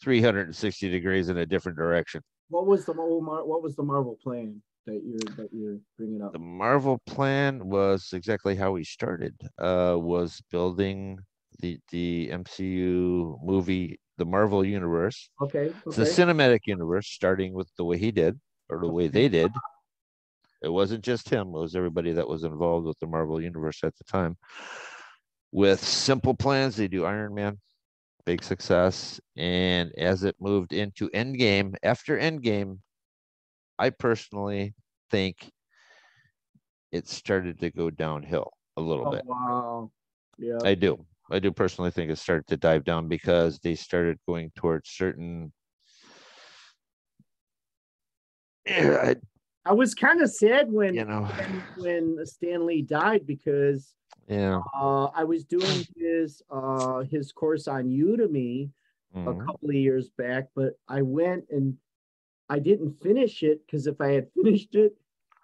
360 degrees in a different direction. What was the Marvel plan that you're bringing up? The Marvel plan was exactly how he started, was building the MCU movie, the Marvel universe. Okay, It's the okay, cinematic universe, starting with the way he did, or the way okay. they did. It wasn't just him, it was everybody that was involved with the Marvel universe at the time. With simple plans, they do Iron Man, big success. And as it moved into Endgame, after Endgame, I personally think it started to go downhill a little Oh bit. wow, yeah. I do. I do personally think it started to dive down because they started going towards certain. Yeah, I was kind of sad you know, when Stanley died because yeah. I was doing his course on Udemy a Mhm. couple of years back, but I went and I didn't finish it because if I had finished it,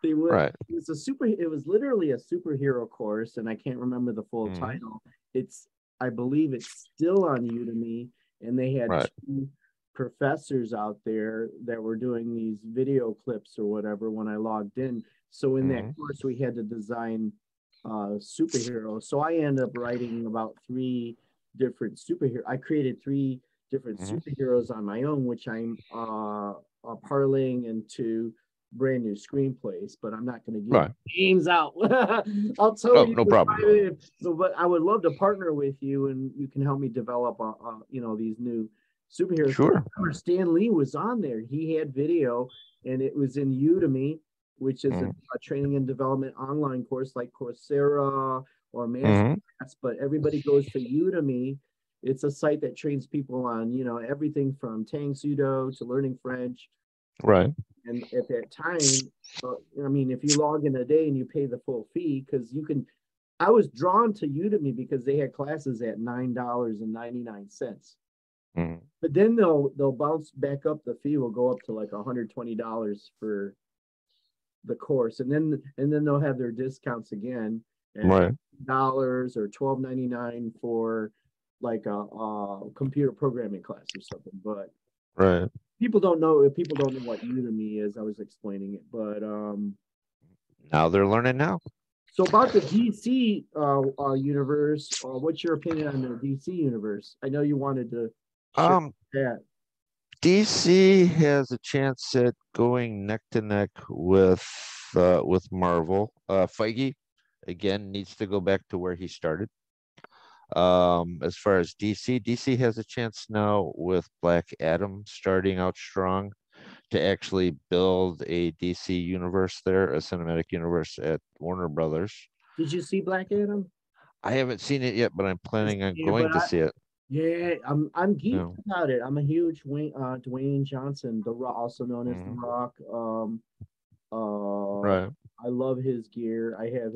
they would. Right. It was literally a superhero course, and I can't remember the full Mhm. title. It's I believe it's still on Udemy, and they had Right. two professors out there that were doing these video clips or whatever when I logged in. So in that Mhm. course, we had to design superheroes. So I ended up writing about three different superhero. I created three different Mhm. superheroes on my own, which I'm parlaying into. brand new screenplays, but I'm not going to give Right. names out. I'll tell Oh, you no in problem. private, but I would love to partner with you, and you can help me develop, these new superheroes. Sure. Remember, Stan Lee was on there. He had video, and it was in Udemy, which is a training and development online course like Coursera or Masterclass. But everybody goes to Udemy. It's a site that trains people on, everything from Tang Sudo to learning French. Right. And at that time, I mean, if you log in a day and you pay the full fee, because I was drawn to Udemy because they had classes at $9.99. But then they'll bounce back up. The fee will go up to like $120 for the course, and then they'll have their discounts again at dollars or $12.99 for like a computer programming class or something. But people don't know what Udemy is. I was explaining it, but now they're learning now. So about the DC universe, what's your opinion on the DC universe? I know you wanted to share that. DC has a chance at going neck to neck with Marvel. Feige again needs to go back to where he started. As far as DC has a chance now with Black Adam starting out strong to actually build a DC universe there, a cinematic universe at Warner Brothers. Did you see Black Adam? I haven't seen it yet, but I'm planning on going to see it. Yeah, I'm geeked about it. I'm a huge Dwayne Johnson, also known as The Rock. Right. I love his gear. I have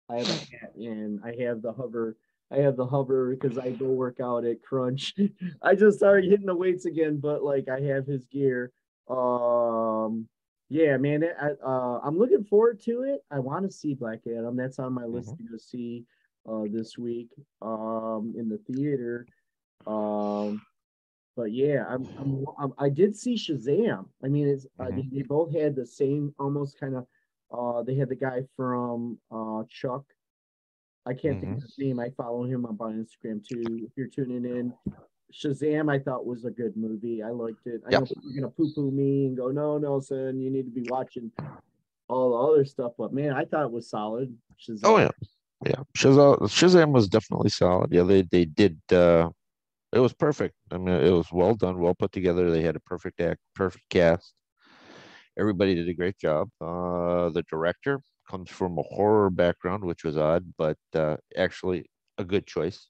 a hat, and I have the hover. I have the hover because I go work out at Crunch. I just started hitting the weights again, but like I have his gear. Yeah, man, I'm looking forward to it. I want to see Black Adam. That's on my list to go see this week in the theater. But yeah, I did see Shazam. I mean, it's they both had the same almost kind of. They had the guy from Chuck. I can't think of his name. I follow him up on Instagram too. If you're tuning in, Shazam, I thought was a good movie. I liked it. I know people are gonna poo-poo me and go, no, son, you need to be watching all the other stuff. But man, I thought it was solid. Shazam. Oh yeah. Shazam was definitely solid. Yeah, they did. It was perfect. I mean, it was well done, well put together. They had a perfect cast. Everybody did a great job. The director comes from a horror background, which was odd, but actually a good choice.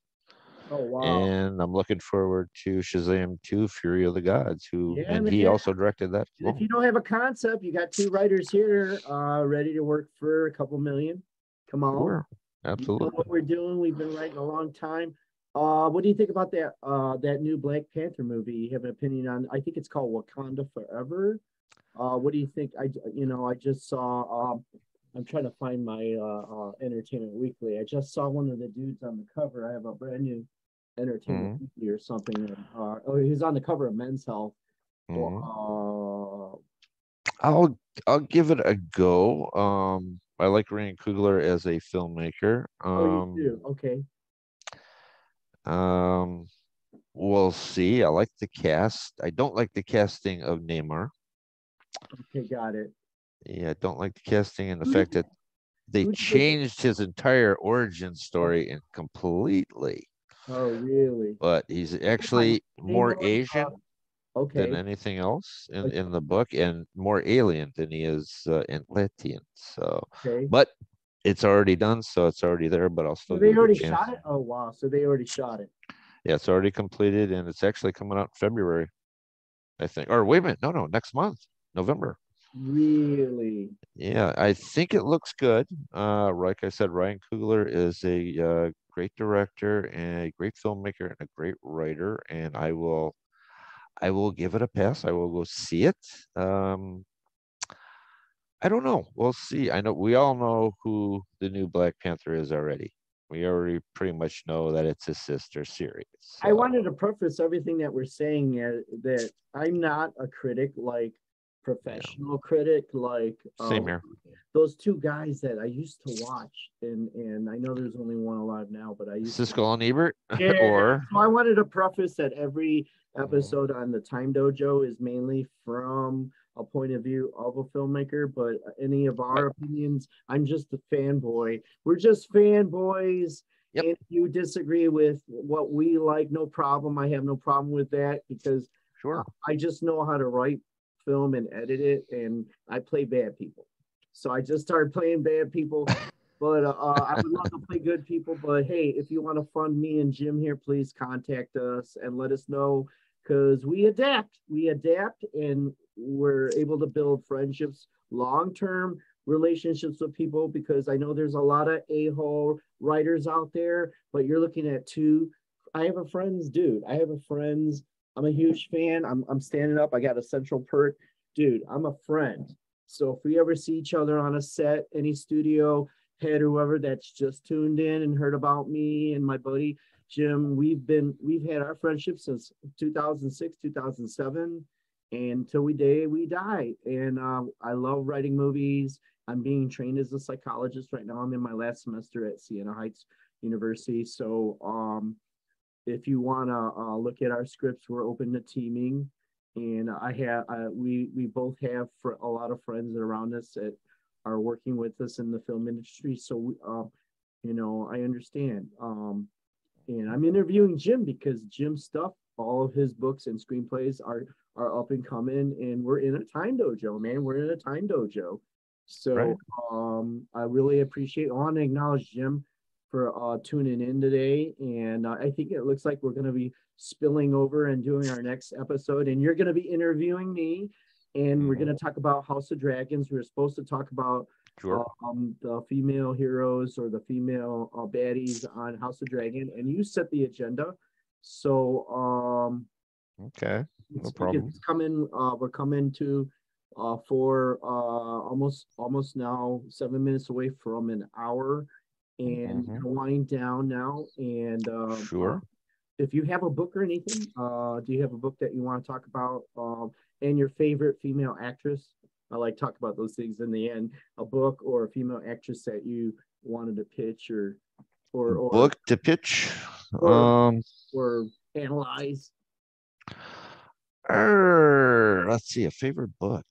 Oh wow! And I'm looking forward to Shazam 2: Fury of the Gods, he also directed that. If you don't have a concept, you got two writers here ready to work for a couple million. Come on. Sure. Absolutely. You know what we're doing. We've been writing a long time. What do you think about that new Black Panther movie? You have an opinion on? I think it's called Wakanda Forever. What do you think? I just saw. I'm trying to find my Entertainment Weekly. I just saw one of the dudes on the cover. I have a brand new Entertainment Weekly or something. He's on the cover of Men's Health. I'll give it a go. I like Ryan Coogler as a filmmaker. You do? Okay. We'll see. I like the cast. I don't like the casting of Neymar. Okay, got it. Yeah, I don't like the casting and the fact that they changed his entire origin story and completely. Oh, really? But he's actually more Asian than anything else in the book, and more alien than he is in Latvian. So, but it's already done, so it's already there. But I'll still. So they already shot it. Oh wow! So they already shot it. Yeah, it's already completed, and it's actually coming out in February, I think. Or wait a minute, no, next month, November. Really? Yeah, I think it looks good. Like I said, Ryan Coogler is a great director and a great filmmaker and a great writer, and I will give it a pass. I will go see it. I don't know. We'll see. I know we all know who the new Black Panther is already. We already pretty much know that it's his sister series. So. I wanted to preface everything that we're saying that I'm not a critic, like professional critic, like same here. Those two guys that I used to watch, and I know there's only one alive now, but I used Siskel and Ebert. Yeah. So I wanted to preface that every episode on the Time Dojo is mainly from a point of view of a filmmaker, but any of our opinions, I'm just a fanboy. We're just fanboys. Yep. And if you disagree with what we like, no problem. I have no problem with that because Sure. I just know how to write film and edit it, and I play bad people. So I just started playing bad people. But I would love to play good people. But hey, if you want to fund me and Jim here, please contact us and let us know because we adapt. We adapt and we're able to build friendships, long term relationships with people because I know there's a lot of a-hole writers out there, but you're looking at two. I have a friend's dude. I have a friend's. I'm a huge fan. I'm standing up. I got a central perk. Dude, I'm a friend. So if we ever see each other on a set, any studio, head, whoever that's just tuned in and heard about me and my buddy Jim, we've had our friendship since 2006, 2007, and till we die. And I love writing movies. I'm being trained as a psychologist right now. I'm in my last semester at Siena Heights University. So if you want to look at our scripts, we're open to teaming. And we both have for a lot of friends around us that are working with us in the film industry. So, I understand. And I'm interviewing Jim because Jim's stuff, all of his books and screenplays are up and coming, and we're in a time dojo, man. We're in a time dojo. So, I really appreciate. I want to acknowledge Jim for tuning in today, and I think it looks like we're going to be spilling over and doing our next episode, and you're going to be interviewing me and we're going to talk about House of Dragons. We were supposed to talk about the female heroes or the female baddies on House of Dragon, and you set the agenda. So okay, no problem. It's coming. We're coming to for almost now 7 minutes away from an hour, and wind down now. And sure. If you have a book or anything, do you have a book that you want to talk about? And your favorite female actress? I like talk about those things in the end. A book or a female actress that you wanted to pitch or book to pitch, or analyze. Let's see, a favorite book.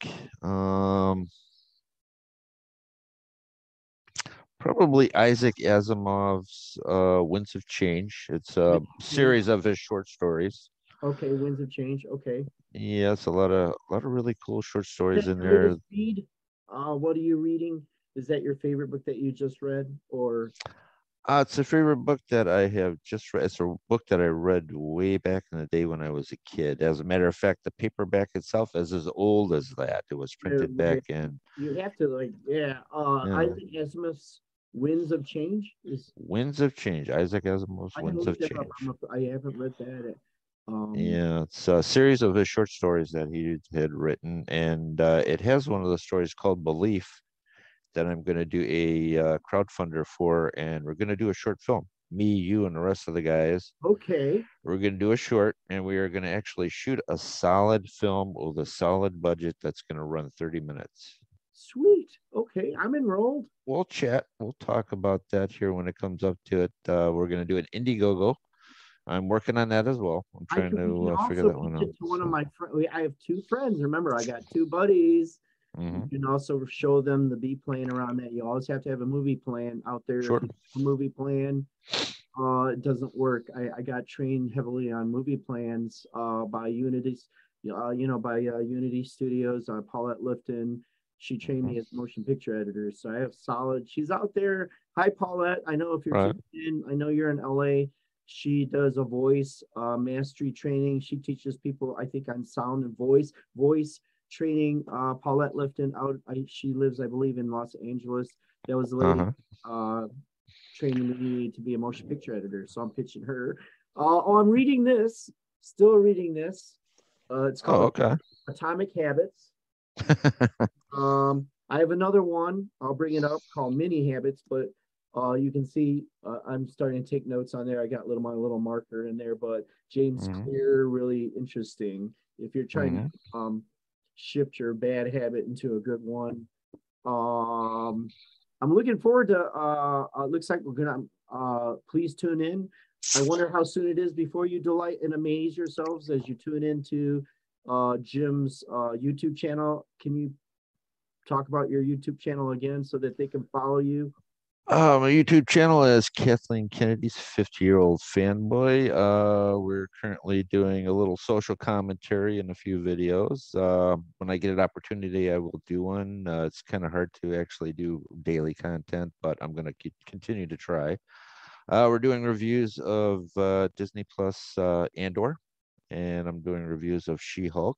Probably Isaac Asimov's Winds of Change. It's a series of his short stories. Okay, Winds of Change. Okay. Yeah, it's a lot of really cool short stories in there. Read? What are you reading? Is that your favorite book that you just read, or? It's a favorite book that I have just read. It's a book that I read way back in the day when I was a kid. As a matter of fact, the paperback itself is as old as that. It was printed back in. You have to Isaac Asimov's Winds of Change is Winds of Change. Isaac Asimov's Winds of Change. I haven't read that. Yeah, it's a series of his short stories that he had written, and it has one of the stories called Belief that I'm going to do a crowdfunder for, and we're going to do a short film. Me, you, and the rest of the guys. Okay. We're going to do a short, and we are going to actually shoot a solid film with a solid budget that's going to run 30 minutes. Sweet. Okay, I'm enrolled. We'll chat. We'll talk about that here when it comes up to it. We're going to do an Indiegogo. I'm working on that as well. I'm trying to figure that one out. To one of my friends. I have two friends. Remember, I got two buddies. You can also show them the B plan around that. You always have to have a movie plan out there. Sure. A movie plan, it doesn't work. I got trained heavily on movie plans by Unity, by Unity Studios. Paulette Lifton. She trained me as motion picture editor. So I have solid. She's out there. Hi, Paulette. I know if you're tuned in. I know you're in LA. She does a voice mastery training. She teaches people, I think, on sound and voice training. Paulette Lifton she lives, I believe, in Los Angeles. That was the lady training me to be a motion picture editor. So I'm pitching her. I'm reading this. Still reading this. It's called Atomic Habits. I have another one. I'll bring it up called Mini Habits, but you can see I'm starting to take notes on there. I got my little marker in there, but James Clear, really interesting. If you're trying to shift your bad habit into a good one. I'm looking forward to looks like we're gonna please tune in. I wonder how soon it is before you delight and amaze yourselves as you tune into Jim's YouTube channel. Can you talk about your YouTube channel again so that they can follow you? My YouTube channel is Kathleen Kennedy's 50-year-old fanboy. We're currently doing a little social commentary in a few videos. When I get an opportunity, I will do one. It's kind of hard to actually do daily content, but I'm going to continue to try. We're doing reviews of Disney Plus Andor, and I'm doing reviews of She-Hulk.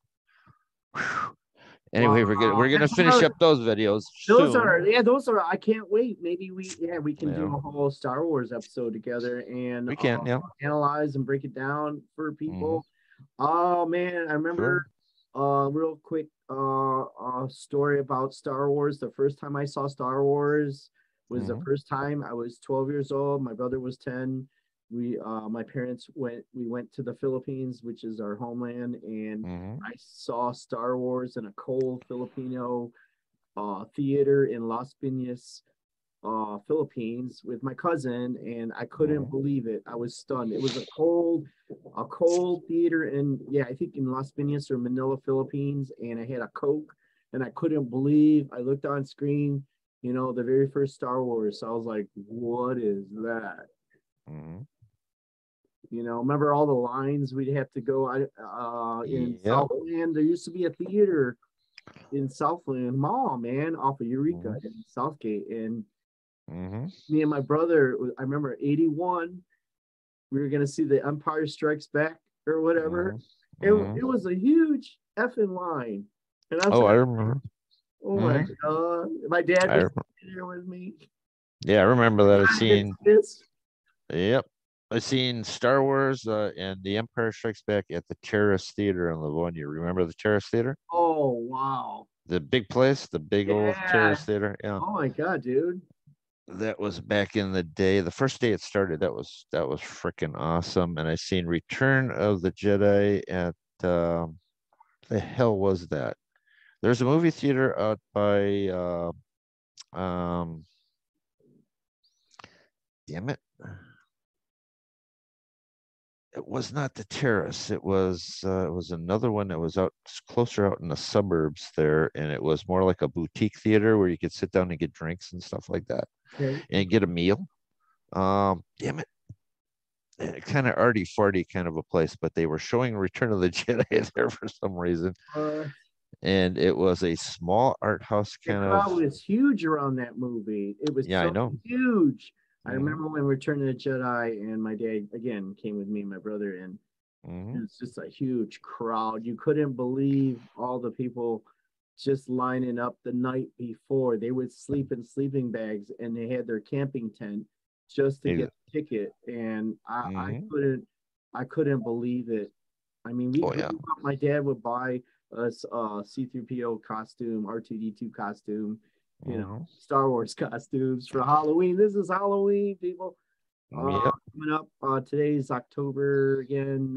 Anyway, we're gonna finish up those videos Those soon. are, yeah, those are, I can't wait. Maybe we can do Yeah, a whole Star Wars episode together and we can. Yeah. analyze and break it down for Hmm. people. Oh man, I Sure. remember real quick story about Star Wars. The first time I saw Star Wars was the Hmm. first time I was 12 years old. My brother was 10. My parents we went to the Philippines, which is our homeland, and Hmm. I saw Star Wars in a cold Filipino theater in Las Piñas, Philippines, with my cousin, and I couldn't Hmm. believe it. I was stunned. It was a cold theater in, yeah, I think in Las Piñas or Manila, Philippines, and I had a Coke, and I couldn't believe. I looked on screen, the very first Star Wars. So I was like, "What is that?" Hmm. Remember all the lines we'd have to go. In Yep. Southland, there used to be a theater in Southland Mall, man, off of Eureka Hmm. in Southgate. And Hmm. me and my brother, I remember 81, we were going to see the Empire Strikes Back or whatever. Hmm. Hmm. It was a huge effing line. And I was Oh, like, I remember. oh my Hmm. God. My dad I was remember. there with me. Yeah, I remember that. I seen. This. Yep. I seen Star Wars and The Empire Strikes Back at the Terrace Theater in Livonia. Remember the Terrace Theater? Oh, wow. The big place, the big old Yeah. Terrace Theater. Yeah. Oh my God, dude. That was back in the day. The first day it started, that was freaking awesome. And I seen Return of the Jedi at the hell was that? There's a movie theater out by um damn it. It was not the Terrace. It was another one that was out closer out in the suburbs there, and it was more like a boutique theater where you could sit down and get drinks and stuff like that Okay. and get a meal. Damn it. Kind of arty farty kind of a place, but they were showing Return of the Jedi there for some reason. Uh, And it was a small art house the kind of, crowd was huge around that movie. It was yeah, I so know. huge. I Hmm. remember when Return of the Jedi, and my dad again came with me and my brother, and it Hmm. was just a huge crowd. You couldn't believe all the people just lining up the night before. They would sleep in sleeping bags, and they had their camping tent just to get the ticket. And Hmm. I couldn't believe it. I mean, we Oh grew yeah. up. My dad would buy us a C-3PO costume, R2-D2 costume, Hmm. Star Wars costumes for Halloween. This is Halloween, people. Yep. Coming up, today's October again.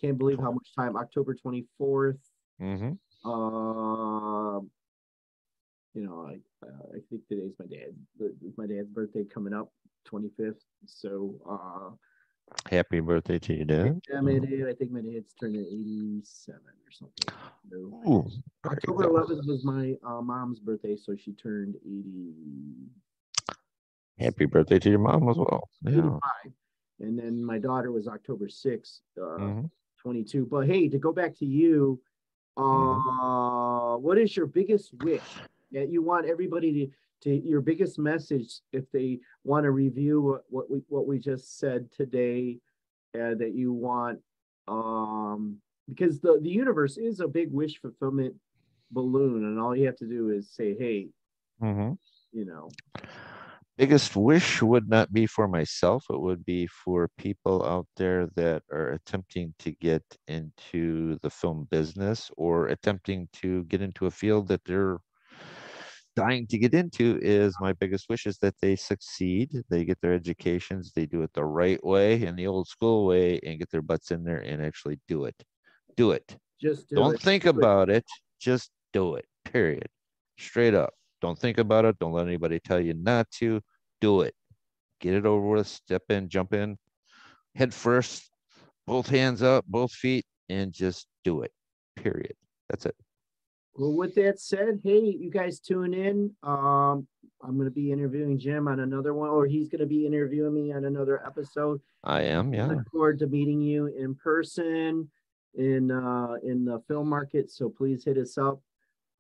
Can't believe how much time. October 24th. Hmm. Uh, I think today's my dad's birthday coming up, 25th. So Happy birthday to your dad. yeah, I think my dad's turning 87 or something. So Ooh, there you October go. 11th was my mom's birthday, so she turned Happy birthday to your mom as well. Yeah. 85. And then my daughter was October 6th, Hmm. 22. But hey, to go back to you, Hmm. what is your biggest wish that you want everybody to your biggest message if they want to review what we just said today, that you want, because the universe is a big wish fulfillment balloon, and all you have to do is say, hey, Hmm. you know, Biggest wish would not be for myself. It would be for people out there that are attempting to get into the film business or attempting to get into a field that they're dying to get into. Is my biggest wish is that they succeed, they get their educations, they do it the right way and the old school way and get their butts in there and actually do it. Do it. just do Don't it. think Do it. about it. Just do it. Period. Straight up. Don't think about it. Don't let anybody tell you not to. Do it. Get it over with. Step in, jump in, head first, both hands up, both feet, and just do it. period. That's it. Well, with that said, hey, you guys tune in. I'm going to be interviewing Jim on another one, or he's going to be interviewing me on another episode. I am, yeah. Look forward to meeting you in person in the film market. So please hit us up.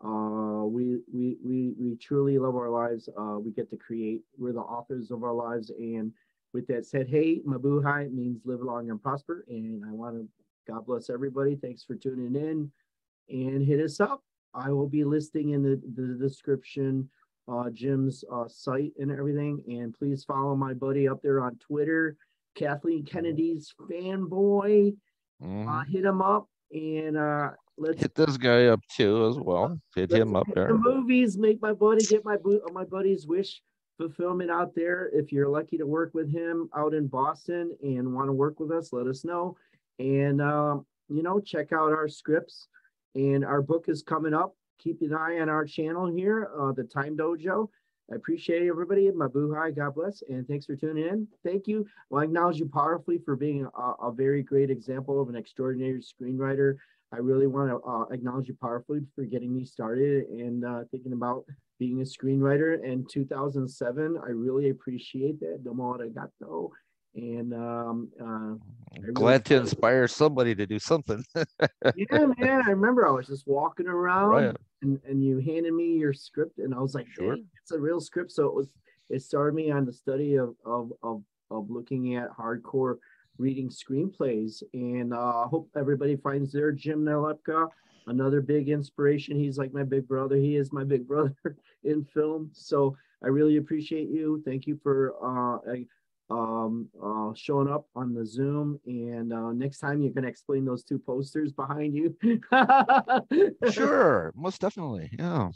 We truly love our lives. We get to create. We're the authors of our lives. And with that said, hey, Mabuhay means live long and prosper. And I want to God bless everybody. Thanks for tuning in, and hit us up. I will be listing in the description Jim's site and everything. And please follow my buddy up there on Twitter, Kathleen Kennedy's fanboy. Hit him up, and let's hit this guy up too as well. Hit him up there. The movies make my buddy get my buddy's wish fulfillment out there. If you're lucky to work with him out in Boston and want to work with us, let us know. And check out our scripts. And our book is coming up. Keep an eye on our channel here, the Time Dojo. I appreciate everybody. Mabuhay, God bless, and thanks for tuning in. Thank you. Well, I acknowledge you powerfully for being a very great example of an extraordinary screenwriter. I really want to acknowledge you powerfully for getting me started and thinking about being a screenwriter in 2007. I really appreciate that. Domo arigato. And glad to inspire somebody to do something. Yeah, man. I remember I was just walking around, right. and you handed me your script, and I was like, sure, it's a real script. So it started me on the study of looking at hardcore reading screenplays. And I hope everybody finds their Jim Nalepka, another big inspiration. He's like my big brother. He is my big brother in film. So I really appreciate you. Thank you for showing up on the Zoom, and next time you're going to explain those two posters behind you. Sure, most definitely, yeah.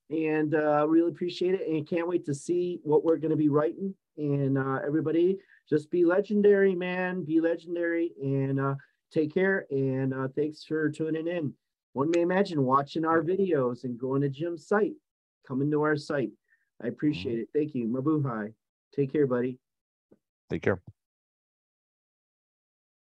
And really appreciate it, and can't wait to see what we're going to be writing. And everybody, just be legendary, man. Be legendary, and take care. And thanks for tuning in. One may imagine watching our videos and going to Jim's site, coming to our site. I appreciate it. Thank you. Mabuhay. Take care, buddy. Take care.